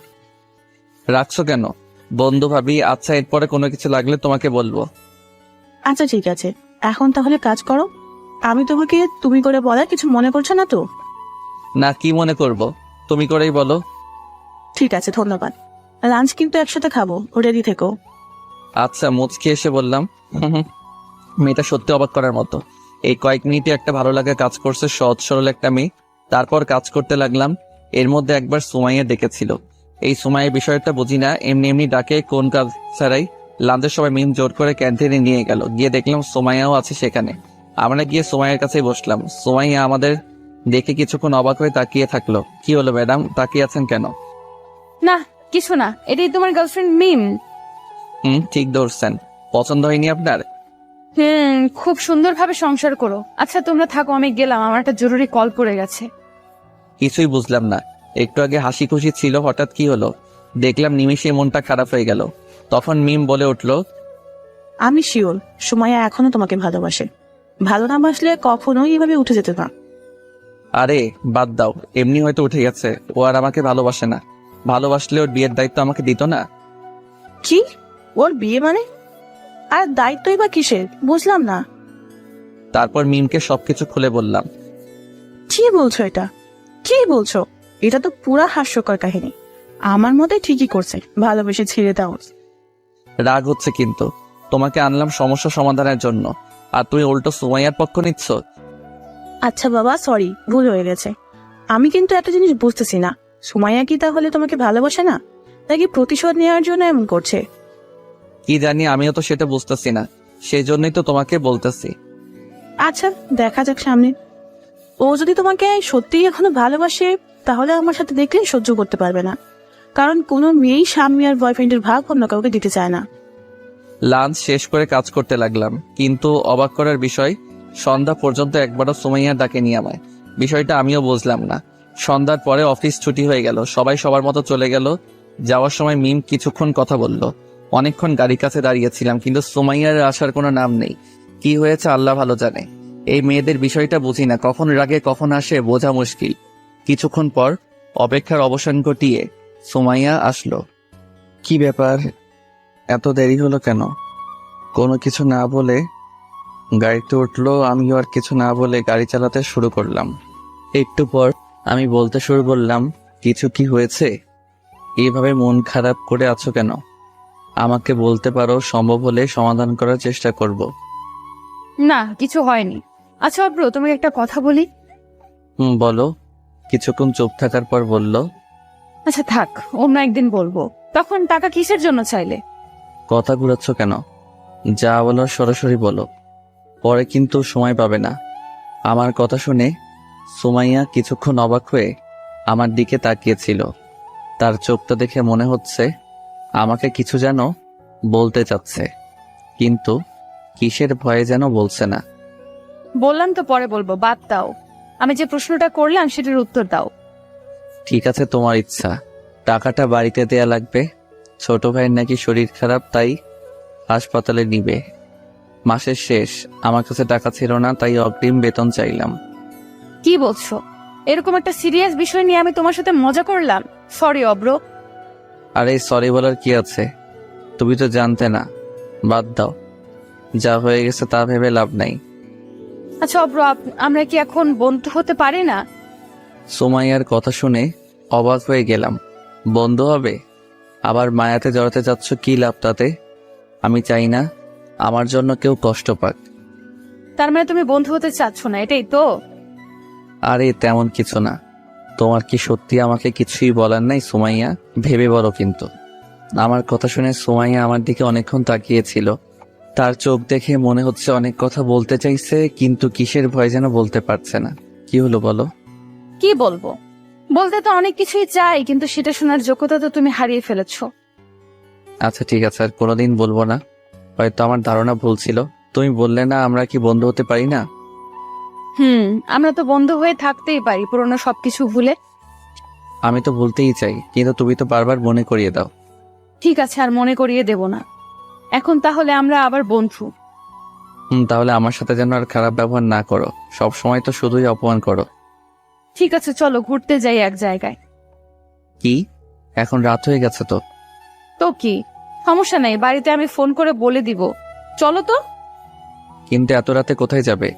রাখছো কেন? বন্ধু ভাবি। আচ্ছা, এরপরে কোনো কিছু লাগলে তোমাকে বলবো। আচ্ছা ঠিক আছে, এখন তাহলে কাজ করো। আমি তোমাকে তুমি করে বলার কিছু মনে করছো না তো? না, কি মনে করব? তুমি করেই বলো। ঠিক আছে, ধন্যবাদ। লাঞ্চ কিন্তু একসাথে খাবো, রেডি থেকো। আচ্ছা, মুচকি এসে বললাম। মেয়েটা সত্যি অবাক করার মতো। এই কয়েক মিনিটে একটা ভালো লাগা কাজ করছে, সহজ সরল একটা মেয়ে। তারপর কাজ করতে লাগলাম। এর মধ্যে একবার সুমাইয়া ডেকেছিল। এই সুমাইয়ের বিষয়টা বুঝি না, এমনি এমনি ডাকে কোন কাজ ছাড়াই। লাঞ্চের সময় মিম জোর করে ক্যান্টিনে নিয়ে গেল, গিয়ে দেখলাম সুমাইয়াও আছে সেখানে। আমরা গিয়ে সুমাইয়ার কাছেই বসলাম। সুমাইয়া আমাদের দেখে কিছুক্ষণ অবাক হয়ে তাকিয়ে থাকলো। কি হলো ম্যাডাম, তাকিয়ে আছেন কেন? না কিছু না, এটাই তোমার গার্লফ্রেন্ড মিম। ঠিক ধরছেন। পছন্দ হয়নি আপনার? খুব সুন্দরভাবে সংসার করো। আচ্ছা তোমরা থাকো, আমি গেলাম, আমার একটা জরুরি কল পড়ে গেছে। কিছুই বুঝলাম না। একটু আগে হাসি খুশি ছিল, হঠাৎ কি হলো? দেখলাম নিমিষে মনটা খারাপ হয়ে গেল। তখন মিম বলে উঠলো, আমি শিওর সুমাইয়া এখনো তোমাকে ভালোবাসে। ভালো না বাসলে কখনোই এভাবে উঠে যেত না। আরে বাদ দাও, এমনি হয়তো উঠে গেছে। ও আর আমাকে ভালোবাসে না। ভালোবাসলে ওর বিয়ের দায়িত্ব আমাকে দিত না। কি? ওর বিয়ে মানে? আর দায়িত্বই বা কিসের, বুঝলাম না। তারপর মিমকে সবকিছু খুলে বললাম। কি বলছো এটা? কি বলছো? এটা তো পুরা হাস্যকর কাহিনী। আমার মতে ঠিকই করছে, ভালোবেসে ছেড়ে দাও। রাগ হচ্ছে কিন্তু। তোমাকে আনলাম সমস্যা সমাধানের জন্য, আর তুমি উল্টো সুমাইয়ার পক্ষ নিচ্ছ। আচ্ছা বাবা, সরি, ভুল হয়ে গেছে। আমি কিন্তু একটা জিনিস বুঝতেছি না, সুমাইয়া কি তাহলে তোমাকে ভালোবাসে না, নাকি প্রতিশোধ নেওয়ার জন্য এমন করছে? কি জানি, আমিও তো সেটা বুঝতেছি না। সেই জন্যই তো তোমাকে বলতেছি। আচ্ছা দেখা যাক সামনে। ও যদি তোমাকে সত্যিই এখনো ভালোবাসে, তাহলে আমার সাথে দেখলে সহ্য করতে পারবে না। কারণ কোনো মেয়েই স্বামী আর বয়ফ্রেন্ডের ভাগ অন্য কাউকে দিতে চায় না। লাঞ্চ শেষ করে কাজ করতে লাগলাম, কিন্তু অবাক করার বিষয়, সন্ধ্যা পর্যন্ত একবারও সুমাইয়ার ডাকেনি আমায়। বিষয়টা আমিও বুঝলাম না। সন্ধ্যার পরে অফিস ছুটি হয়ে গেল, সবাই সবার মতো চলে গেল। যাওয়ার সময় মিম কিছুক্ষণ কথা বলল। অনেকক্ষণ গাড়ির কাছে দাঁড়িয়েছিলাম, কিন্তু সুমাইয়ার আসার কোনো নাম নেই। কি হয়েছে আল্লাহ ভালো জানে। এই মেয়েদের বিষয়টা বুঝি না, কখন রাগে কখন আসে বোঝা মুশকিল। কিছুক্ষণ পর অপেক্ষার অবসান ঘটিয়ে সুমাইয়া আসলো। কি ব্যাপার, এত দেরি হলো কেন? কোনো কিছু না বলে গাড়িতে উঠলো, আমিও আর কিছু না বলে গাড়ি চালাতে শুরু করলাম। একটু পর আমি বলতে শুরু করলাম, কিছু কি হয়েছে? এইভাবে মন খারাপ করে আছো কেন? আমাকে বলতে পারো, সম্ভব হলে সমাধান করার চেষ্টা করব। না, কিছু হয়নি। আচ্ছা অব্র, তোমাকে একটা কথা বলি। বলো। কিছুক্ষণ চুপ থাকার পর বলল, আচ্ছা থাক, অন্য একদিন বলবো। তখন টাকা কিসের জন্য চাইলে? কথা ঘুরাচ্ছ কেন? যা বলো সরাসরি বলো, পরে কিন্তু সময় পাবে না। আমার কথা শুনে সুমাইয়া কিছুক্ষণ অবাক হয়ে আমার দিকে তাকিয়েছিল। তার চোখটা দেখে মনে হচ্ছে আমাকে কিছু যেন বলতে চাচ্ছে, কিন্তু কিসের ভয়ে যেন বলছে না। বললাম তো পরে বলবো, বাদ দাও। আমি যে প্রশ্নটা করলাম সেটার উত্তর দাও। ঠিক আছে, তোমার ইচ্ছা। টাকাটা বাড়িতে দেয়া লাগবে। ছোট ভাইয়ের নাকি শরীর খারাপ, তাই হাসপাতালে নিবে। মাসের শেষ, আমার কাছে টাকা ছিল না, তাই অগ্রিম বেতন চাইলাম। কি বলছো? এরকম একটা সিরিয়াস বিষয় নিয়ে আমি তোমার সাথে মজা করলাম? সরি অব্র। আরে সরি বলার কি আছে? তুমি তো জানতে না। বাদ দাও, যা হয়ে গেছে তা ভেবে লাভ নাই। আচ্ছা অব্র, আমরা কি এখন বন্ধু হতে পারি না? সুমাইয়ার কথা শুনে অবাক হয়ে গেলাম। বন্ধু হবে? আবার মায়াতে জড়াতে যাচ্ছ, কি লাভ তাতে? আমি চাই না আমার জন্য কেউ কষ্ট পাক। তার মানে তুমি বন্ধু হতে চাচ্ছ না, এটাই তো? আরে তেমন কিছু না। তোমার কি সত্যি আমাকে কিছুই বলার নাই সুমাইয়া? ভেবে বলো কিন্তু। আমার কথা শুনে সুমাইয়া আমার দিকে অনেকক্ষণ তাকিয়েছিল। তার চোখ দেখে মনে হচ্ছে অনেক কথা বলতে চাইছে, কিন্তু কিসের ভয় যেন বলতে পারছে না। কি হলো বলো? কি বলবো? বলতে তো অনেক কিছুই চাই, কিন্তু সেটা শোনার যোগ্যতা তো তুমি হারিয়ে ফেলেছো। আচ্ছা ঠিক আছে, আর কোনোদিন বলবো না। হয়তো আমার ধারণা ভুল ছিল। তুমি বললে না আমরা কি বন্ধু হতে পারি না? আমরা তো বন্ধু হয়ে থাকতেই পারি, পুরোনো সবকিছু ভুলে। আমি তো বলতেই চাই, কিন্তু তুমি তো বারবার মনে করিয়ে দাও। ঠিক আছে, আর মনে করিয়ে দেব না। এখন তাহলে আমরা আবার বন্ধু। তাহলে আমার সাথে যেন আর খারাপ ব্যবহার না করো। সব সময় তো শুধুই অপমান করো। ঠিক আছে, চলো ঘুরতে যাই এক জায়গায়। কি? এখন রাত হয়ে গেছে তো। তো কি সমস্যা নাই, বাড়িতে আমি ফোন করে বলে দিব। চলো তো। কিন্তু এত রাতে কোথায় যাবে?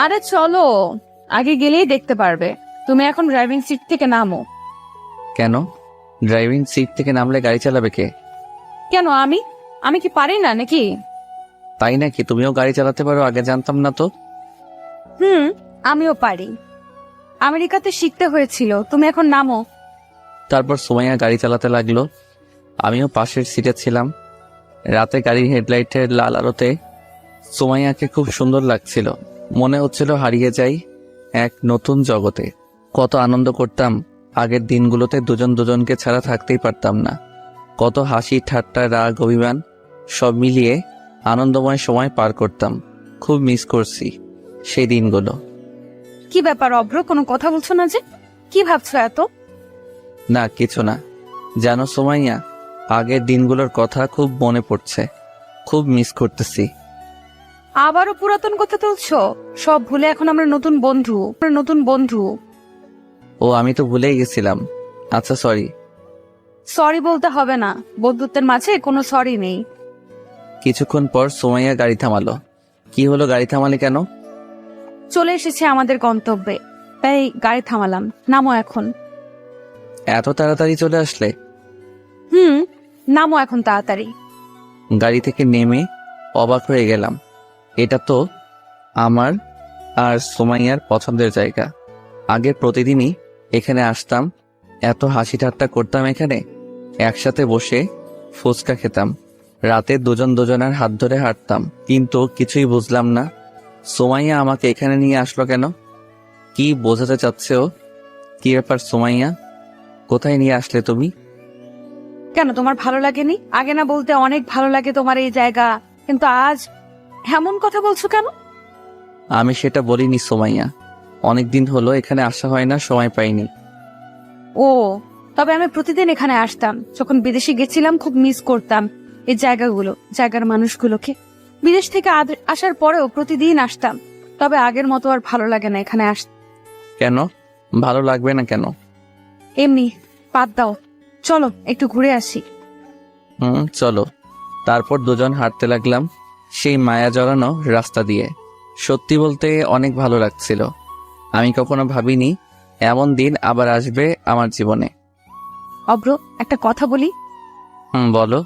আরে চলো, আগে গেলেই দেখতে পারবে। তুমি এখন ড্রাইভিং সিট থেকে নামো। কেন? ড্রাইভিং সিট থেকে নামলে গাড়ি চালাবে কে? কেন, আমি কি পারি না নাকি? তাই নাকি? তুমিও গাড়ি চালাতে পারো? আগে জানতাম না তো। আমিও পারি। আমেরিকাতে শিখতে হয়েছিল। তুমি এখন নামো। তারপর সুমাইয়া গাড়ি চালাতে লাগলো। আমিও পাশের সিটে ছিলাম। রাতে গাড়ির হেডলাইটের লাল আলোতে সুমাইয়াকে খুব সুন্দর লাগছিল। মনে হচ্ছিল হারিয়ে যাই এক নতুন জগতে। কত আনন্দ করতাম আগের দিনগুলোতে, দুজন দুজনকে ছাড়া থাকতেই পারতাম না। কত হাসি ঠাট্টা রাগ অভিমান সব মিলিয়ে আনন্দময় সময় পার করতাম। খুব মিস করছি সেই দিনগুলো। কি ব্যাপার অভ্র, কোনো কথা বলছো না যে? কি ভাবছো এত? না কিছু না। জানো সুমাইয়া, আগের দিনগুলোর কথা খুব মনে পড়ছে। খুব মিস করতেছি। আবারও পুরাতন কথা তুলছো? সব ভুলে এখন আমরা নতুন বন্ধু। ও আমি তো ভুলেই গেছিলাম। আচ্ছা সরি। সরি বলতে হবে না, বন্ধুত্বের মাঝে কোনো সরি নেই। কিছুক্ষণ পর সুমাইয়া গাড়ি থামালো। কি হলো, গাড়ি থামালে কেন? চলে এসেছে আমাদের গন্তব্যে, তাই গাড়ি থামালাম। নামো এখন। এত তাড়াতাড়ি চলে আসলে? নামো এখন তাড়াতাড়ি। গাড়ি থেকে নেমে অবাক হয়ে গেলাম। এটা তো আমার আর সুমাইয়ার পছন্দের জায়গা। আগে প্রতিদিনই এখানে আসতাম, এত হাসি ঠাট্টা করতাম এখানে, একসাথে বসে ফুচকা খেতাম, রাতে দুজন দুজনের হাত ধরে হাঁটতাম। কিন্তু কিছুই বুঝলাম না সুমাইয়া আমাকে এখানে নিয়ে আসলো কেন? কি বোঝাতে চাচ্ছে ও? কি ব্যাপার সুমাইয়া, কোথায় নিয়ে আসলে তুমি? কেন তোমার ভালো লাগেনি? আগে না বলতে অনেক ভালো লাগে তোমার এই জায়গা, কিন্তু আজ এমন কথা বলছো কেন? আমি সেটা বলিনি সোমাইয়া, অনেকদিন হলো এখানে আসা হয় না, সময় পাইনি। ও, তবে আমি প্রতিদিন এখানে আসতাম। যখন বিদেশে গেছিলাম খুব মিস করতাম এই জায়গাগুলো, জায়গার মানুষগুলোকে। বিদেশ থেকে আসার পরেও প্রতিদিন আসতাম, তবে আগের মতো আর ভালো লাগে না এখানে আসতে। কেন ভালো লাগবে না কেন? এমনি, বাদ দাও, চলো একটু ঘুরে আসি। চলো। তারপর দুজন হাঁটতে লাগলাম সেই মায়া জড়ানো রাস্তা দিয়ে। সত্যি বলতে অনেক ভালো লাগছিল। আমি কখনো ভাবিনি এমন দিন আবার আসবে আমার জীবনে। অব্র, একটা কথা বলি। বলো।